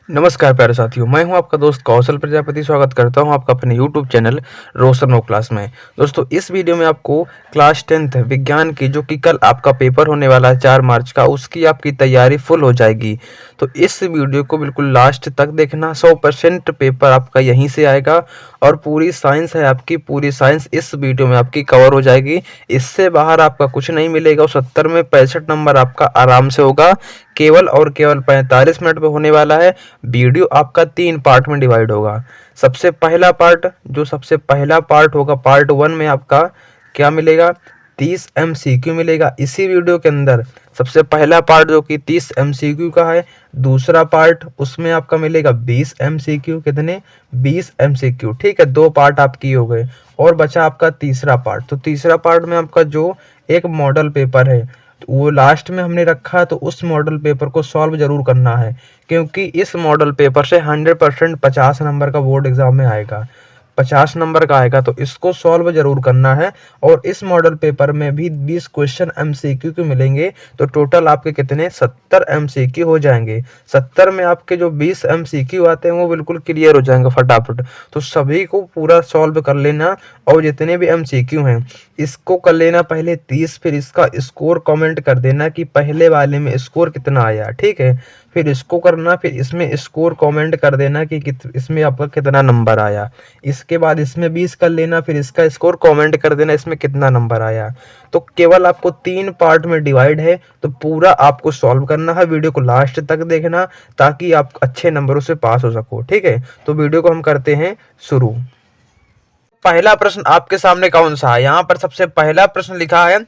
नमस्कार प्यारे साथियों, मैं हूं आपका दोस्त कौशल प्रजापति। स्वागत करता हूं आपका अपने YouTube चैनल रोशन नो क्लास में। दोस्तों, इस वीडियो में आपको क्लास 10th विज्ञान की जो कि कल आपका पेपर होने वाला है 4 मार्च का, उसकी आपकी तैयारी फुल हो जाएगी। तो इस वीडियो को बिल्कुल लास्ट तक देखना। 100% पेपर आपका यहीं से आएगा और पूरी साइंस है आपकी, पूरी साइंस इस वीडियो में आपकी कवर हो जाएगी। इससे बाहर आपका कुछ नहीं मिलेगा और 70 में 65 नंबर आपका आराम से होगा। केवल और केवल 45 मिनट में होने वाला है। वीडियो आपका 3 पार्ट में डिवाइड होगा। सबसे पहला पार्ट होगा, पार्ट 1 में आपका क्या मिलेगा, 30 MCQ मिलेगा इसी वीडियो के अंदर। सबसे पहला पार्ट जो कि 30 MCQ का है। दूसरा पार्ट उसमें आपका मिलेगा 20 MCQ। कितने? 20 MCQ। ठीक है, 2 पार्ट आपकी हो गए और बचा आपका तीसरा पार्ट। तो तीसरा पार्ट में आपका जो एक मॉडल पेपर है वो लास्ट में हमने रखा है, तो उस मॉडल पेपर को सॉल्व जरूर करना है, क्योंकि इस मॉडल पेपर से 100% 50 नंबर का बोर्ड एग्जाम में आएगा। 50 नंबर का आएगा, तो इसको सॉल्व जरूर करना है। और इस मॉडल पेपर में भी 20 क्वेश्चन MCQ के मिलेंगे, तो टोटल आपके कितने 70 MCQ हो जाएंगे। 70 में आपके जो 20 MCQ आते हैं वो बिल्कुल क्लियर हो जाएंगे फटाफट। तो सभी को पूरा सॉल्व कर लेना और जितने भी MCQ हैं इसको कर लेना पहले 30, फिर इसका स्कोर कमेंट कर देना कि पहले वाले में स्कोर कितना आया। ठीक है, फिर इसको करना, फिर इसमें स्कोर कमेंट कर देना कि इसमें आपका कितना नंबर आया। इसके बाद इसमें 20 कर लेना, फिर इसका स्कोर कमेंट कर देना इसमें कितना नंबर आया। तो केवल आपको 3 पार्ट में डिवाइड है, तो पूरा आपको सॉल्व करना है। वीडियो को लास्ट तक देखना ताकि आप अच्छे नंबरों से पास हो सको। ठीक है, तो वीडियो को हम करते हैं शुरू। पहला प्रश्न आपके सामने कौन सा है? यहाँ पर सबसे पहला प्रश्न लिखा है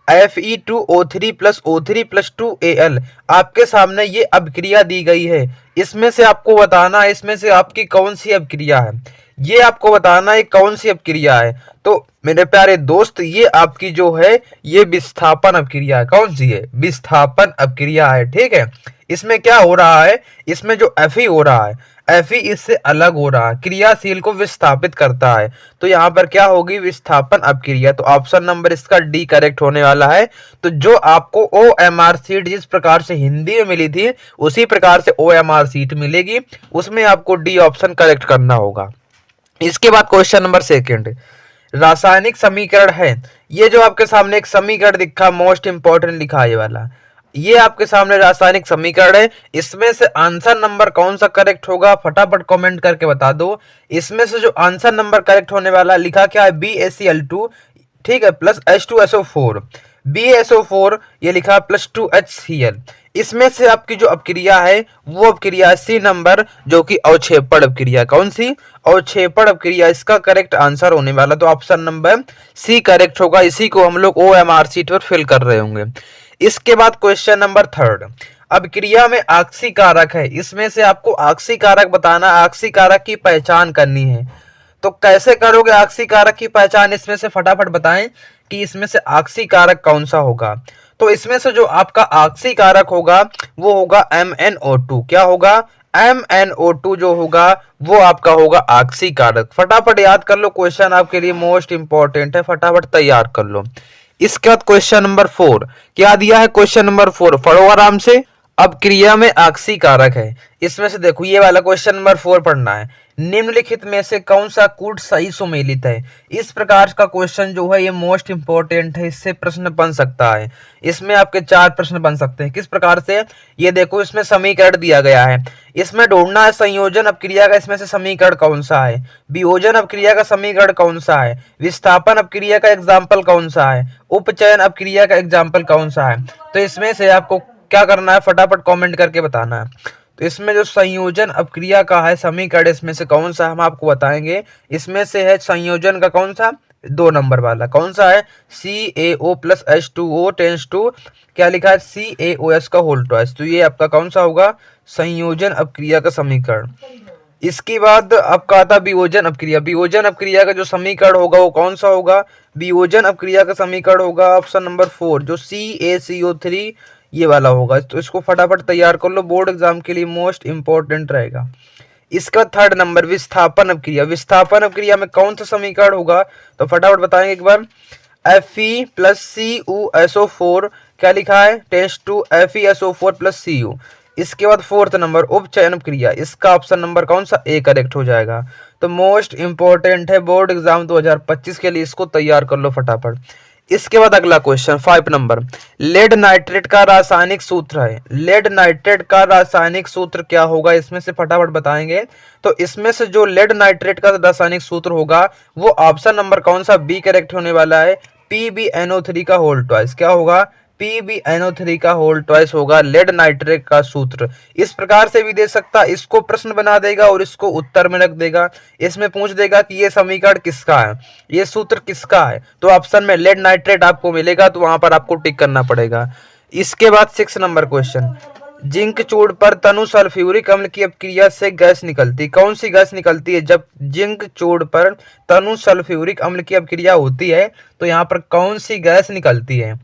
Fe2O3 plus O3 plus 2Al। आपके सामने ये अभिक्रिया दी गई है। इसमें से आपको बताना है इसमें से आपकी कौन सी अभिक्रिया है। ये आपको बताना है कौन सी अभिक्रिया है। तो मेरे प्यारे दोस्त, ये आपकी जो है ये विस्थापन अभिक्रिया है। कौन सी है? विस्थापन अभिक्रिया है। ठीक है, इसमें क्या हो रहा है, इसमें जो Fe हो रहा है, Fe इससे अलग हो रहा है, क्रियाशील को विस्थापित करता है। तो यहाँ पर क्या होगी? विस्थापन अभिक्रिया। तो ऑप्शन नंबर इसका डी करेक्ट होने वाला है। तो जो आपको OMR सीट जिस प्रकार से हिंदी में मिली थी उसी प्रकार से OMR सीट मिलेगी, उसमें आपको डी ऑप्शन करेक्ट करना होगा। इसके बाद क्वेश्चन नंबर सेकंड, रासायनिक समीकरण है। ये जो आपके सामने एक समीकरण दिखा, मोस्ट इंपॉर्टेंट लिखा है ये वाला, ये आपके सामने रासायनिक समीकरण है। इसमें से आंसर नंबर कौन सा करेक्ट होगा फटाफट कमेंट करके बता दो। इसमें से जो आंसर नंबर करेक्ट होने वाला लिखा क्या है? BaCl2, ठीक है, प्लस H2SO4। BaSO4 ये लिखा प्लस 2HCl। इसमें से आपकी जो अपक्रिया है वो अपक्रिया है सी नंबर, जो कि अवक्षेपण अपक्रिया। कौन सी? अवक्षेपण अपक्रिया। इसका करेक्ट आंसर होने वाला तो ऑप्शन नंबर सी करेक्ट होगा। इसी को हम लोग OMR सीट पर फिल कर रहे होंगे। इसके बाद क्वेश्चन नंबर थर्ड, अभिक्रिया में आक्सी कारक है। इसमें से आपको आक्सी कारक बताना, आक्सी कारक की पहचान करनी है। तो कैसे करोगे आक्सी कारक की पहचान? इसमें से फटाफट बताएं कि इसमें से आक्सी कारक कौन सा होगा। तो इसमें से जो आपका आक्सी कारक होगा वो होगा MnO2। क्या होगा? MnO2 जो होगा वो आपका होगा आक्सी कारक। फटाफट याद कर लो, क्वेश्चन आपके लिए मोस्ट इंपॉर्टेंट है, फटाफट तैयार कर लो। इसके बाद क्वेश्चन नंबर 4, क्या दिया है? क्वेश्चन नंबर 4 पढ़ो आराम से। अब क्रिया में आक्सी कारक है। इसमें से देखो ये वाला क्वेश्चन नंबर 4 पढ़ना है। निम्नलिखित में से कौन सा कूट सही सुमेलित है? इस प्रकार का क्वेश्चन जो है ये मोस्ट इंपॉर्टेंट है, इससे प्रश्न बन सकता है। इसमें आपके 4 प्रश्न बन सकते हैं। किस प्रकार से? ये देखो, इसमें समीकरण दिया गया है, इसमें ढूंढना है संयोजन अपक्रिया का इसमें से समीकरण कौन सा है, वियोजन अपक्रिया का समीकरण कौन सा है, विस्थापन अपक्रिया का एग्जाम्पल कौन सा है, उपचयन अपक्रिया का एग्जाम्पल कौन सा है। तो इसमें से आपको क्या करना है फटाफट कमेंट करके बताना है। तो इसमें जो संयोजन अपक्रिया का है समीकरण इसमें से कौन सा हम आपको बताएंगे। इसमें से है संयोजन का कौन सा? 2 नंबर वाला। कौन सा है? CaO plus H2O tense to क्या लिखा है? CaOS का होल ट्वाइस। तो ये आपका कौन सा होगा? संयोजन अपक्रिया का समीकरण। इसके बाद आपका आता वियोजन अपक्रिया। वियोजन अपक्रिया का जो समीकरण होगा वो कौन सा होगा? वियोजन अपक्रिया का समीकरण होगा ऑप्शन नंबर 4, जो CaCO3 ये वाला होगा। तो इसको फटाफट तैयार कर लो, बोर्ड एग्जाम के लिए मोस्ट इंपॉर्टेंट रहेगा। इसका थर्ड नंबर, विस्थापन अपक्रिया। विस्थापन अपक्रिया में कौन सा समीकरण होगा? तो फटाफट बताएंगे एक बार। Fe प्लस CuSO4 क्या लिखा है? Test to FeSO4 plus Cu। इसके बाद फोर्थ नंबर उपचयन क्रिया, इसका ऑप्शन नंबर कौन सा ए करेक्ट हो जाएगा। तो मोस्ट इंपॉर्टेंट है बोर्ड एग्जाम 2025 के लिए, इसको तैयार कर लो फटाफट। इसके बाद अगला क्वेश्चन 5 नंबर, लेड नाइट्रेट का रासायनिक सूत्र है। लेड नाइट्रेट का रासायनिक सूत्र क्या होगा, इसमें से फटाफट बताएंगे। तो इसमें से जो लेड नाइट्रेट का रासायनिक सूत्र होगा वो ऑप्शन नंबर कौन सा बी करेक्ट होने वाला है, PbNO3 का होल ट्वाइस। क्या होगा, PbNO3 का होल ट्वाइस होगा लेड नाइट्रेट का सूत्र। इस प्रकार से भी दे सकता, इसको प्रश्न बना देगा और इसको उत्तर में रख देगा। इसमें पूछ देगा कि ये समीकरण किसका है, ये सूत्र किसका है, तो ऑप्शन में लेड नाइट्रेट आपको मिलेगा, तो वहां पर आपको टिक करना पड़ेगा। इसके बाद 6 नंबर क्वेश्चन, जिंक चूड़ पर तनु सल्फ्यूरिक अम्ल की अपक्रिया से गैस निकलती, कौन सी गैस निकलती है जब जिंक चूड़ पर तनु सल्फ्यूरिक अम्ल की अपक्रिया होती है, तो यहाँ पर कौन सी गैस निकलती है।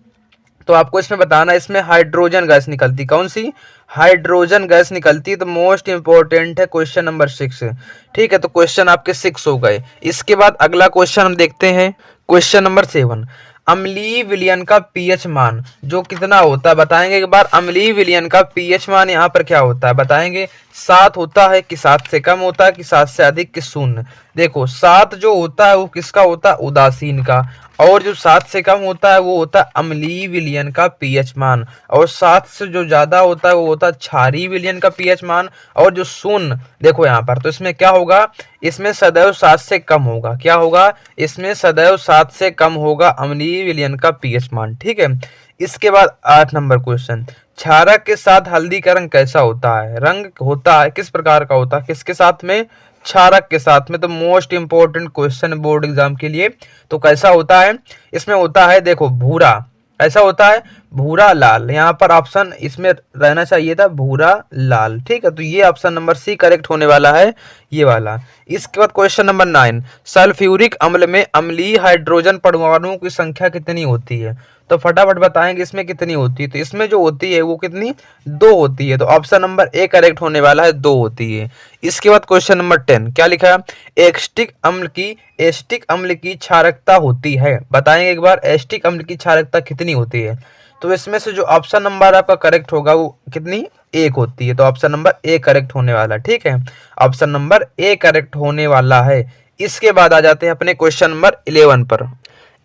तो आपको इसमें बताना, इसमें हाइड्रोजन गैस निकलती, कौन सी, हाइड्रोजन गैस निकलती। तो मोस्ट इंपॉर्टेंट है क्वेश्चन नंबर 6। ठीक है, तो क्वेश्चन आपके 6 हो गए। इसके बाद अगला क्वेश्चन हम देखते हैं, क्वेश्चन नंबर 7, अम्लीय विलयन का पीएच मान जो कितना होता है बताएंगे एक बार। अम्लीय विलयन का पीएच मान यहाँ पर क्या होता है बताएंगे, 7 होता है कि 7 से कम होता है कि 7 से अधिक कि शून्य। देखो 7 जो होता है वो किसका होता है, उदासीन का, और जो 7 से कम होता है वो होता है अम्लीय विलयन का पीएच मान, और 7 से जो ज्यादा होता है वो होता है क्षारीय विलयन का पीएच मान, और जो शून्य देखो यहाँ पर, तो इसमें क्या होगा, इसमें सदैव 7 से कम होगा। क्या होगा, इसमें सदैव 7 से कम होगा अम्लीय विलयन का पीएच मान। ठीक है, इसके बाद 8 नंबर क्वेश्चन, क्षारक के साथ हल्दी का रंग कैसा होता है, रंग होता है किस प्रकार का होता है, किसके साथ में, क्षारक के साथ में। तो most important question board exam के लिए, तो कैसा होता है, इसमें होता है देखो भूरा, ऐसा होता है भूरा लाल, यहाँ पर ऑप्शन इसमें रहना चाहिए था भूरा लाल। ठीक है, तो ये ऑप्शन नंबर सी करेक्ट होने वाला है, ये वाला। इसके बाद क्वेश्चन नंबर 9, सल्फ्यूरिक अम्ल में अम्लीय हाइड्रोजन परमाणुओं की संख्या कितनी होती है, तो फटाफट बताएंगे इसमें कितनी होती है। तो इसमें जो होती है वो कितनी, 2 होती है, तो ऑप्शन नंबर ए करेक्ट होने वाला है, 2 होती है। इसके बाद क्वेश्चन नंबर 10 क्या लिखा है, एस्टिक अम्ल की क्षारकता होती है, बताएंगे एक बार एस्टिक अम्ल की क्षारकता कितनी होती है। तो इसमें से जो ऑप्शन नंबर आपका करेक्ट होगा वो कितनी, 1 होती है, तो ऑप्शन नंबर ए करेक्ट होने वाला। ठीक है, ऑप्शन नंबर ए करेक्ट होने वाला है। इसके बाद आ जाते हैं अपने क्वेश्चन नंबर 11 पर।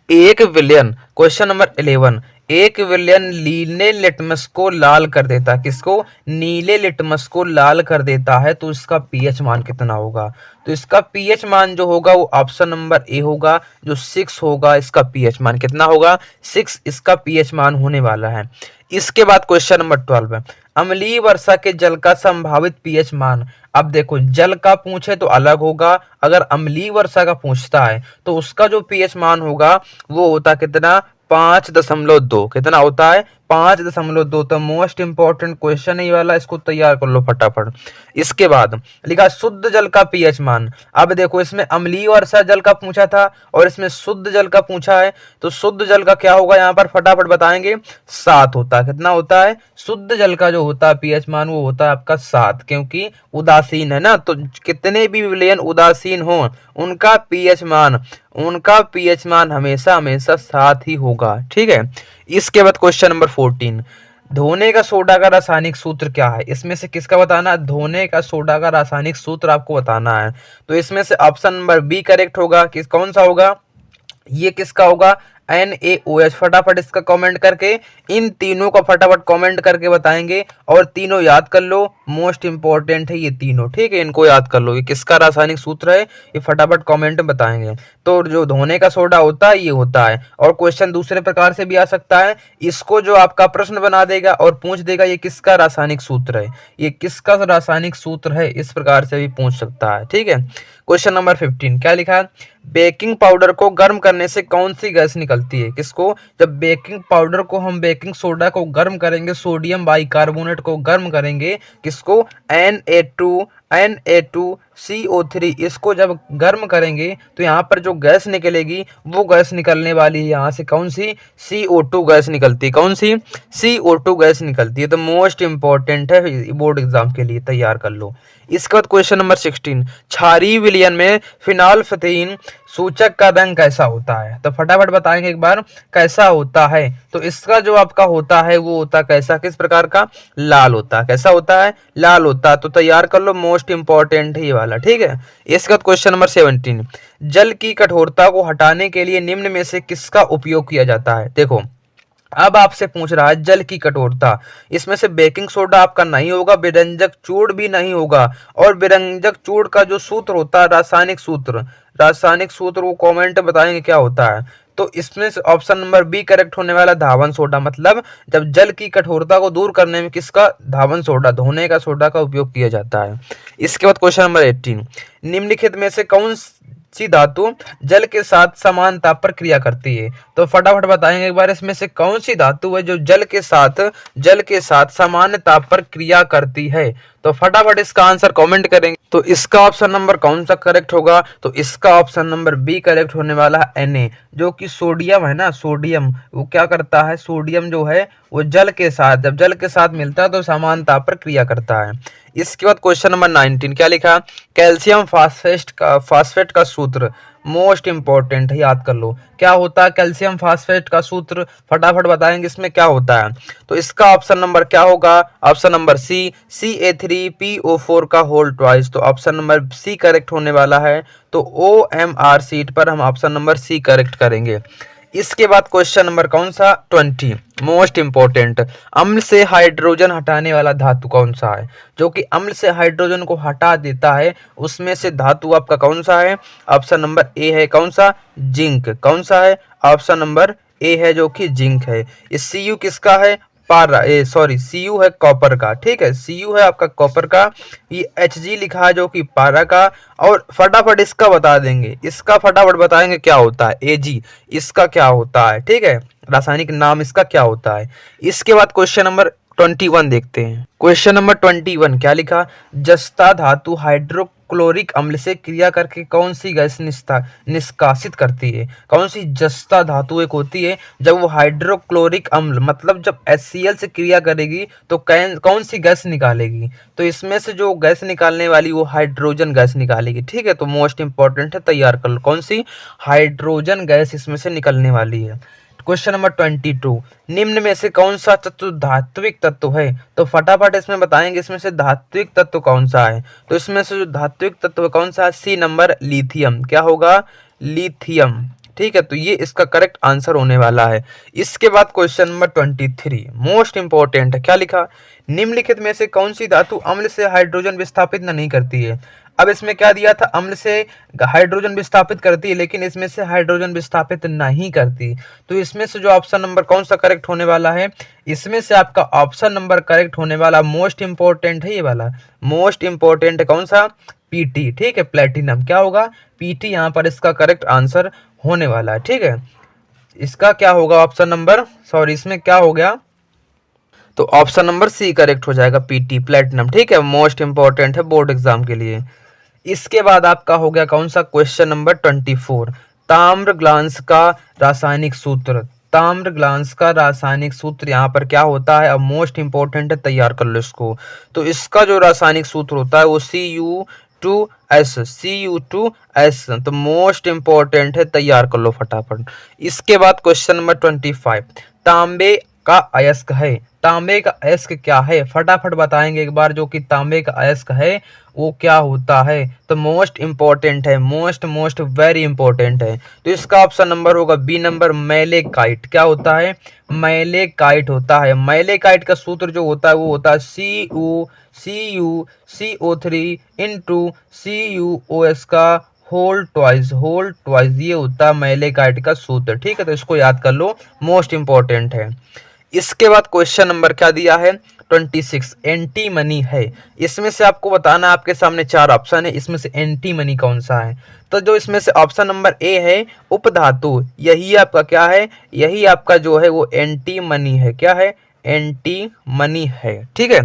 एक विलयन, क्वेश्चन नंबर 11, एक विलयन नीले लिटमस को लाल कर देता है, किसको, नीले लिटमस को लाल कर देता है, तो इसका पीएच मान कितना होगा। तो इसका पीएच मान जो होगा वो ऑप्शन नंबर ए होगा, जो 6 होगा, इसका पीएच मान कितना होगा, 6 इसका पीएच मान होने वाला है। इसके बाद क्वेश्चन नंबर 12 है, अम्लीय वर्षा के जल का संभावित पीएच मान। अब देखो जल का पूछे तो अलग होगा, अगर अम्लीय वर्षा का पूछता है तो उसका जो पीएच मान होगा वो होता कितना, 5.2, कितना होता है, 5.2। तो मोस्ट इंपॉर्टेंट क्वेश्चन ही वाला, इसको तैयार कर लो फटाफट। इसके बाद लिखा शुद्ध जल का पीएच मान। अब देखो इसमें अम्लीय वर्षा जल का पूछा था और इसमें शुद्ध जल का पूछा है, तो शुद्ध जल का क्या होगा यहाँ पर फटाफट बताएंगे, 7 होता है। कितना होता है, शुद्ध जल का जो होता है पीएच मान वो होता है आपका 7, क्योंकि उदासीन है ना, तो कितने भी विलयन उदासीन हो उनका पीएच मान हमेशा हमेशा 7 ही होगा। ठीक है, इसके बाद क्वेश्चन नंबर 14, धोने का सोडा का रासायनिक सूत्र क्या है, इसमें से किसका बताना है, धोने का सोडा का रासायनिक सूत्र आपको बताना है। तो इसमें से ऑप्शन नंबर बी करेक्ट होगा, किस कौन सा होगा, ये किसका होगा, NaOH। फटाफट इसका कमेंट करके, इन तीनों का फटाफट कमेंट करके बताएंगे, और तीनों याद कर लो, मोस्ट इंपॉर्टेंट है ये तीनों। ठीक है, इनको याद कर लो, ये किसका रासायनिक सूत्र है, ये फटाफट कमेंट में बताएंगे। तो जो धोने का सोडा होता है ये होता है, और क्वेश्चन दूसरे प्रकार से भी आ सकता है, इसको जो आपका प्रश्न बना देगा और पूछ देगा ये किसका रासायनिक सूत्र है, ये किसका रासायनिक सूत्र है, इस प्रकार से भी पूछ सकता है। ठीक है, क्वेश्चन नंबर 15 क्या लिखा है, बेकिंग पाउडर को गर्म करने से कौन सी गैस निकलती है, किसको, जब बेकिंग पाउडर को हम बेकिंग सोडा को गर्म करेंगे, सोडियम बाइकार्बोनेट को गर्म करेंगे, किसको, Na2CO3, इसको जब गर्म करेंगे तो यहाँ पर जो गैस निकलेगी वो गैस निकलने वाली है यहाँ से कौन सी, CO2 गैस निकलती है, कौन सी, CO2 गैस निकलती है। तो मोस्ट इंपॉर्टेंट है बोर्ड एग्जाम के लिए, तैयार कर लो। इसके बाद क्वेश्चन नंबर 16, क्षारीय विलयन में फिनॉल्फथीन सूचक का रंग कैसा होता है? तो फटाफट बताएंगे एक बार, कैसा होता है? तो इसका जो आपका होता है वो होता कैसा, किस प्रकार का? लाल होता है। कैसा होता है? लाल होता है। तो तैयार कर लो, मोस्ट इंपॉर्टेंट है ये वाला, ठीक है। इसके बाद क्वेश्चन नंबर 17, जल की कठोरता को हटाने के लिए निम्न में से किसका उपयोग किया जाता है? देखो, अब आपसे पूछ रहा है जल की कठोरता, इसमें से बेकिंग सोडा आपका नहीं होगा, विरंजक चूड़ भी नहीं होगा, और विरंजक चूड़ का जो सूत्र होता है, रासायनिक सूत्र वो कमेंट बताएंगे क्या होता है। तो इसमें से ऑप्शन नंबर बी करेक्ट होने वाला, धावन सोडा। मतलब जब जल की कठोरता को दूर करने में किसका, धावन सोडा, धोने का सोडा का उपयोग किया जाता है। इसके बाद क्वेश्चन नंबर 18, निम्नलिखित में से कौन सी धातु जल के साथ समान ताप पर क्रिया करती है? तो फटाफट बताएंगे एक बार, इसमें से कौन सी धातु है जो जल के साथ समान ताप पर क्रिया करती है? तो फटाफट इसका आंसर कमेंट करेंगे। तो इसका ऑप्शन नंबर कौन सा करेक्ट होगा? तो इसका ऑप्शन नंबर बी करेक्ट होने वाला है, Na, जो कि सोडियम है ना, सोडियम वो क्या करता है, सोडियम जो है वो जल के साथ, जब जल के साथ मिलता है तो समान ताप पर क्रिया करता है। इसके बाद क्वेश्चन नंबर 19 क्या लिखा, कैल्शियम फास्फेट का सूत्र, मोस्ट इंपॉर्टेंट है, याद कर लो। क्या होता है कैल्शियम फास्फेट का सूत्र? फटाफट बताएंगे इसमें क्या होता है। तो इसका ऑप्शन नंबर क्या होगा? ऑप्शन नंबर सी, CA3PO4 का होल ट्वाइस। तो ऑप्शन नंबर सी करेक्ट होने वाला है। तो OMR सीट पर हम ऑप्शन नंबर सी करेक्ट करेंगे। इसके बाद क्वेश्चन नंबर कौन सा, 20, मोस्ट इंपॉर्टेंट, अम्ल से हाइड्रोजन हटाने वाला धातु कौन सा है? जो कि अम्ल से हाइड्रोजन को हटा देता है, उसमें से धातु आपका कौन सा है? ऑप्शन नंबर ए है, कौन सा? जिंक। कौन सा है? ऑप्शन नंबर ए है जो कि जिंक है। इस Cu किसका है? Cu है कॉपर का, ठीक है, Cu है आपका कॉपर का। ये Hg लिखा है जो कि पारा का। और फटाफट इसका बता देंगे, इसका फटाफट बताएंगे क्या होता है, Ag, इसका क्या होता है, ठीक है, रासायनिक नाम इसका क्या होता है। इसके बाद क्वेश्चन नंबर 21 देखते हैं। क्वेश्चन नंबर 21 क्या लिखा, जस्ता धातु हाइड्रोक्लोरिक अम्ल से क्रिया करके कौन सी गैस निष्कासित करती है? कौन सी जस्ता धातु एक होती है, जब वो हाइड्रोक्लोरिक अम्ल मतलब जब HCl से क्रिया करेगी तो कौन सी गैस निकालेगी? तो इसमें से जो गैस निकालने वाली वो हाइड्रोजन गैस निकालेगी, ठीक है। तो मोस्ट इंपॉर्टेंट है, तैयार कर लो, कौन सी? हाइड्रोजन गैस इसमें से निकलने वाली है। क्वेश्चन नंबर 22, निम्न में से कौन सा तत्व धात्विक तत्व है? तो फटाफट इसमें बताएंगे इसमें से धात्विक तत्व कौन सा है। तो इसमें से जो धात्विक तत्व कौन सा है, सी नंबर, लिथियम। क्या होगा? लिथियम, ठीक है। तो ये इसका करेक्ट आंसर होने वाला है। इसके बाद क्वेश्चन नंबर 23, मोस्ट इंपॉर्टेंट है, क्या लिखा, निम्नलिखित में से कौन सी धातु अम्ल से हाइड्रोजन विस्थापित नहीं करती है? अब इसमें क्या दिया था, अम्ल से हाइड्रोजन विस्थापित करती है, लेकिन इसमें से हाइड्रोजन विस्थापित नहीं करती। तो इसमें से जो ऑप्शन नंबर कौन सा करेक्ट होने वाला है, इसमें से आपका ऑप्शन नंबर करेक्ट होने वाला, मोस्ट इंपॉर्टेंट है ये वाला, मोस्ट इंपॉर्टेंट कौन सा, PT, ठीक है, प्लेटिनम। क्या होगा? PT यहाँ पर इसका करेक्ट आंसर होने वाला है, ठीक है। इसका क्या होगा ऑप्शन नंबर, सॉरी इसमें क्या हो गया, तो ऑप्शन नंबर सी करेक्ट हो जाएगा, PT, प्लेटिनम, ठीक है, मोस्ट इंपॉर्टेंट है बोर्ड एग्जाम के लिए। इसके बाद आपका हो गया कौन सा, क्वेश्चन नंबर 24, ताम्र ग्लांस का रासायनिक सूत्र। ताम्र ग्लांस का रासायनिक सूत्र यहाँ पर क्या होता है, अब मोस्ट इंपॉर्टेंट है, तैयार कर लो इसको। तो इसका जो रासायनिक सूत्र होता है वो Cu2S, तो मोस्ट इंपॉर्टेंट है, तैयार कर लो फटाफट। इसके बाद क्वेश्चन नंबर 25, तांबे का अयस्क है, तांबे का अयस्क क्या है? फटाफट बताएंगे एक बार, जो कि तांबे का अयस्क है वो क्या होता है? तो मोस्ट इंपॉर्टेंट है, मोस्ट वेरी इंपॉर्टेंट है। तो इसका ऑप्शन नंबर होगा बी नंबर, मैलेकाइट। क्या होता है? मैलेकाइट होता है। मैलेकाइट का सूत्र जो होता है वो होता है CuCO3 इंटू CuOS का होल ट्वाइस, ये होता है मैलेकाइट का सूत्र, ठीक है। तो इसको याद कर लो, मोस्ट इंपॉर्टेंट है। इसके बाद क्वेश्चन नंबर क्या दिया है, 26, एंटीमनी है। इसमें से आपको बताना, आपके सामने 4 ऑप्शन है, इसमें से एंटीमनी कौन सा है? तो जो इसमें से ऑप्शन नंबर ए है, उपधातु, यही आपका क्या है, यही आपका जो है वो एंटीमनी है। क्या है? एंटीमनी है, ठीक है।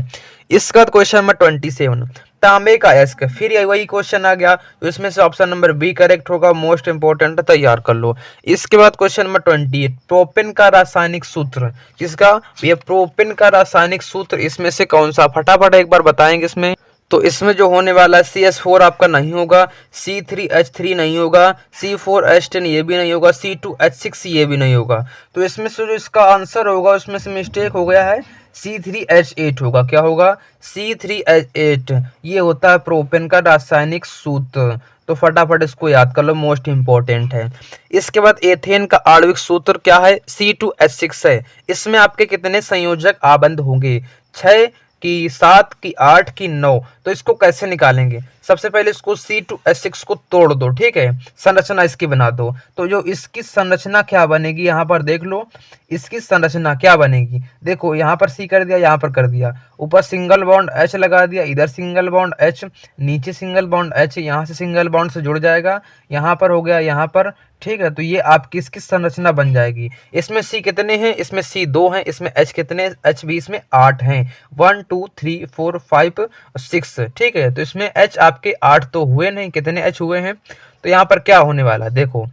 इसके बाद क्वेश्चन नंबर 27, तांबे का अयस्क, फिर वही क्वेश्चन आ गया, तो इसमें से ऑप्शन नंबर बी करेक्ट होगा, मोस्ट इंपॉर्टेंट, तैयार कर लो। इसके बाद क्वेश्चन नंबर 28, प्रोपेन का रासायनिक सूत्र, किसका? ये प्रोपेन का रासायनिक सूत्र इसमें से कौन सा? फटाफट एक बार बताएंगे इसमें। तो इसमें जो होने वाला है CH4 आपका नहीं होगा, C3H3 नहीं होगा, C4H10 ये भी नहीं होगा, C2H6 ये भी नहीं होगा। तो इसमें से जो इसका आंसर होगा उसमें से मिस्टेक हो गया है, C3H8 होगा। क्या होगा? C3H8 ये होता है प्रोपेन का रासायनिक सूत्र। तो फटाफट इसको याद कर लो, मोस्ट इंपॉर्टेंट है। इसके बाद एथेन का आणविक सूत्र क्या है? C2H6 है। इसमें आपके कितने संयोजक आबंध होंगे? 6 की 7 की 8 की 9। तो इसको कैसे निकालेंगे? सबसे पहले इसको C2H6 को तोड़ दो, ठीक है, संरचना इसकी बना दो। तो जो इसकी संरचना क्या बनेगी यहाँ पर देख लो, इसकी संरचना क्या बनेगी। देखो यहाँ पर C कर दिया, यहाँ पर कर दिया, ऊपर सिंगल बॉन्ड H लगा दिया, इधर सिंगल बॉन्ड H, नीचे सिंगल बॉन्ड H, यहाँ से सिंगल बॉन्ड से जुड़ जाएगा, यहाँ पर हो गया, यहाँ पर, ठीक है। तो ये आपकी इसकी संरचना बन जाएगी। इसमें C कितने हैं? इसमें C 2 हैं। इसमें H कितने? H भी इसमें 8 हैं, 1 2 3 4 5 6, ठीक है। तो इसमें H आपके 8 तो हुए नहीं, कितने H हुए हैं? तो यहाँ पर क्या होने वाला, देखो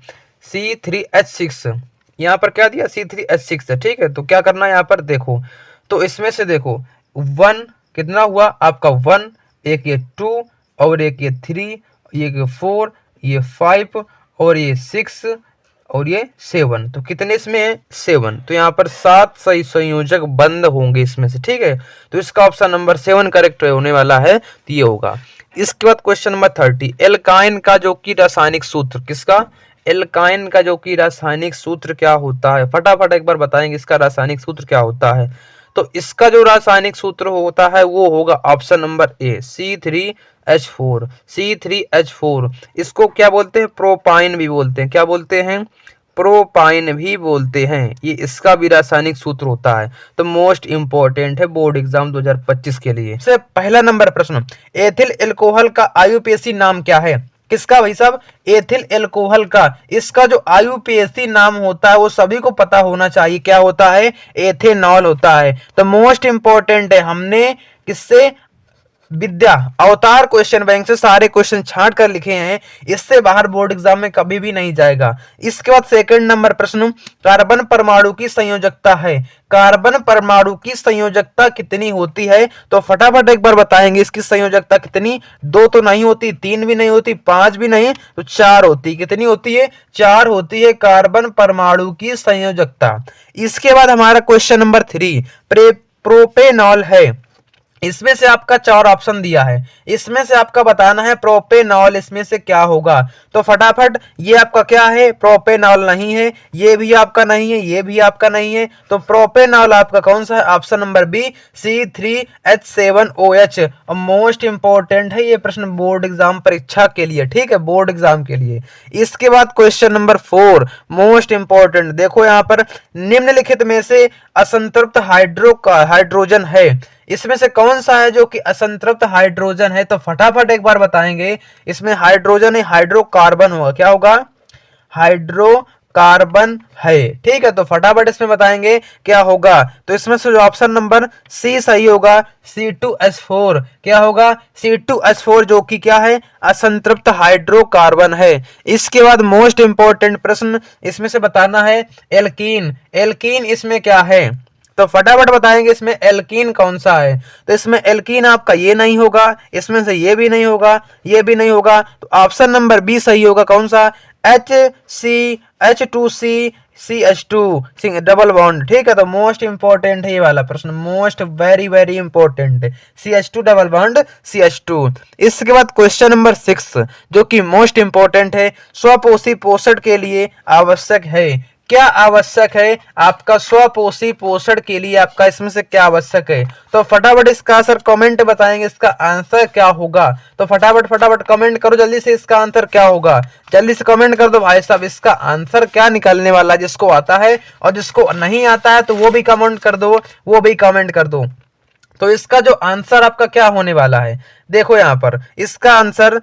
C3H6, यहाँ पर क्या दिया? C3H6 है, ठीक है। तो क्या करना है यहाँ पर देखो, तो इसमें से देखो 1 कितना हुआ आपका 1, एक ये 2 और एक ये 3, ये 4, ये 5 और ये 6 और ये 7। तो कितने इसमें है? 7। तो यहाँ पर 7 सही संयोजक बंद होंगे इसमें से, ठीक है। तो इसका ऑप्शन नंबर 7 करेक्ट होने वाला है, तो ये होगा। इसके बाद क्वेश्चन नंबर 30, एल्काइन का जो कि रासायनिक सूत्र, किसका? एल्काइन का जो कि रासायनिक सूत्र क्या होता है? फटाफट एक बार बताएंगे इसका रासायनिक सूत्र क्या होता है। तो इसका जो रासायनिक सूत्र होता है वो होगा option number A, C3H4। C3H4 इसको क्या बोलते हैं? प्रोपाइन भी बोलते हैं। क्या बोलते हैं? प्रोपाइन भी बोलते हैं। ये इसका भी रासायनिक सूत्र होता है। तो मोस्ट इंपॉर्टेंट है बोर्ड एग्जाम 2025 के लिए। से पहला नंबर प्रश्न, एथिल एल्कोहल का IUPAC नाम क्या है? किसका भाई साहब? एथिल एल्कोहल का। इसका जो IUPAC नाम होता है वो सभी को पता होना चाहिए, क्या होता है? एथेनॉल होता है। तो मोस्ट इंपॉर्टेंट है, हमने किससे? विद्या अवतार क्वेश्चन बैंक से सारे क्वेश्चन छांट कर लिखे हैं, इससे बाहर बोर्ड एग्जाम में कभी भी नहीं जाएगा। इसके बाद सेकंड नंबर प्रश्न, कार्बन परमाणु की संयोजकता है। कार्बन परमाणु की संयोजकता कितनी होती है? तो फटाफट एक बार बताएंगे इसकी संयोजकता कितनी? 2 तो नहीं होती, 3 भी नहीं होती, 5 भी नहीं, तो 4 होती। कितनी होती है? 4 होती है कार्बन परमाणु की संयोजकता। इसके बाद हमारा क्वेश्चन नंबर 3 प्रोपेनॉल है। इसमें से आपका 4 ऑप्शन दिया है, इसमें से आपका बताना है प्रोपेनॉल इसमें से क्या होगा। तो फटाफट, ये आपका क्या है? प्रोपेनॉल नहीं है, ये भी आपका नहीं है, ये भी आपका नहीं है। तो प्रोपेनॉल आपका कौन सा है? Option number B, C3H7OH। Most important है ये प्रश्न बोर्ड एग्जाम परीक्षा के लिए, ठीक है, बोर्ड एग्जाम के लिए। इसके बाद क्वेश्चन नंबर 4 मोस्ट इंपॉर्टेंट, देखो यहाँ पर निम्नलिखित में से असंतृप्त हाइड्रोजन है। इसमें से कौन सा है जो कि असंतृप्त हाइड्रोजन है? तो फटाफट एक बार बताएंगे, इसमें हाइड्रोजन है, हाइड्रोकार्बन होगा। क्या होगा? हाइड्रोकार्बन है, ठीक है। तो फटाफट इसमें बताएंगे क्या होगा। तो इसमें से जो ऑप्शन नंबर सी सही होगा, C2H4। क्या होगा? C2H4 जो कि क्या है? असंतृप्त हाइड्रोकार्बन है। इसके बाद मोस्ट इंपॉर्टेंट प्रश्न, इसमें से बताना है एल्कीन। एल्कीन इसमें क्या है? तो फटाफट बताएंगे इसमें एल्कीन कौन सा है। तो इसमें एल्कीन आपका ये नहीं होगा, इसमें से ये भी नहीं होगा, ये भी नहीं होगा। तो ऑप्शन नंबर बी सही होगा, कौन सा? H2C CH2 डबल बॉन्ड, ठीक है। तो मोस्ट इंपॉर्टेंट है ये वाला प्रश्न, most very very important, CH2 double bond CH2। इसके बाद क्वेश्चन नंबर 6 जो कि मोस्ट इंपॉर्टेंट है, स्वपोषी पोषण के लिए आवश्यक है। क्या आवश्यक है आपका? स्वपोषी पोषण के लिए आपका इसमें से क्या आवश्यक है? तो फटाफट इसका आंसर कमेंट बताएंगे, इसका आंसर क्या होगा। तो फटाफट फटाफट कमेंट करो जल्दी से, इसका आंसर क्या होगा, जल्दी से कमेंट कर दो भाई साहब, इसका आंसर क्या निकलने वाला है। जिसको आता है और जिसको नहीं आता है तो वो भी कमेंट कर दो, वो भी कमेंट कर दो। तो इसका जो आंसर आपका क्या होने वाला है, देखो यहाँ पर इसका आंसर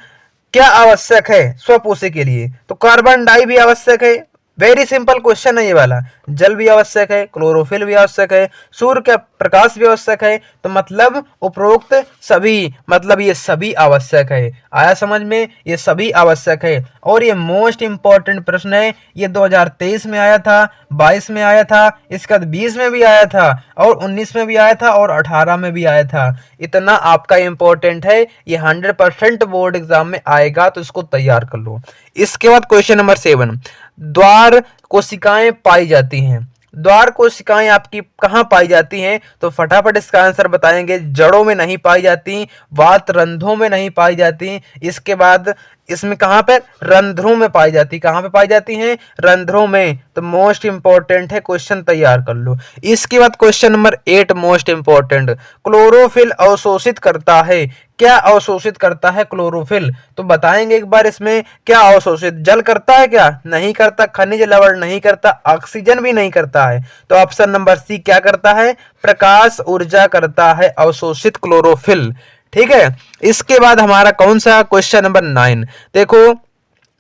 क्या आवश्यक है स्वपोषी के लिए। तो कार्बन डाई भी आवश्यक है, वेरी सिंपल क्वेश्चन है ये वाला। जल भी आवश्यक है, क्लोरोफिल भी आवश्यक है, सूर्य का प्रकाश भी आवश्यक है। तो मतलब उपरोक्त सभी, मतलब ये सभी आवश्यक है। आया समझ में, ये सभी आवश्यक है। और ये मोस्ट इंपॉर्टेंट प्रश्न है, ये 2023 में आया था, 22 में आया था, इसके बाद 20 में भी आया था, और 19 में भी आया था, और 18 में भी आया था। इतना आपका इंपॉर्टेंट है, ये 100% बोर्ड एग्जाम में आएगा, तो इसको तैयार कर लो। इसके बाद क्वेश्चन नंबर 7, द्वार कोशिकाएं पाई जाती हैं। द्वार कोशिकाएं आपकी कहाँ पाई जाती हैं? तो फटाफट इसका आंसर बताएंगे। जड़ों में नहीं पाई जाती, वात रंध्रों में नहीं पाई जाती। इसके बाद इसमें कहाँ पे? रंध्रों में पाई जाती। कहाँ पे पाई जाती हैं? रंध्रों में। तो मोस्ट इंपॉर्टेंट है, क्वेश्चन तैयार कर लो। इसके बाद question number 8 most important, chlorophyll अवशोषित करता है। क्या अवशोषित करता है क्लोरोफिल? तो बताएंगे एक बार इसमें क्या अवशोषित। जल करता है क्या? नहीं करता। खनिज लवण नहीं करता। ऑक्सीजन भी नहीं करता है। तो ऑप्शन नंबर सी क्या करता है? प्रकाश ऊर्जा करता है अवशोषित क्लोरोफिल। ठीक है। इसके बाद हमारा कौन सा क्वेश्चन नंबर 9, देखो,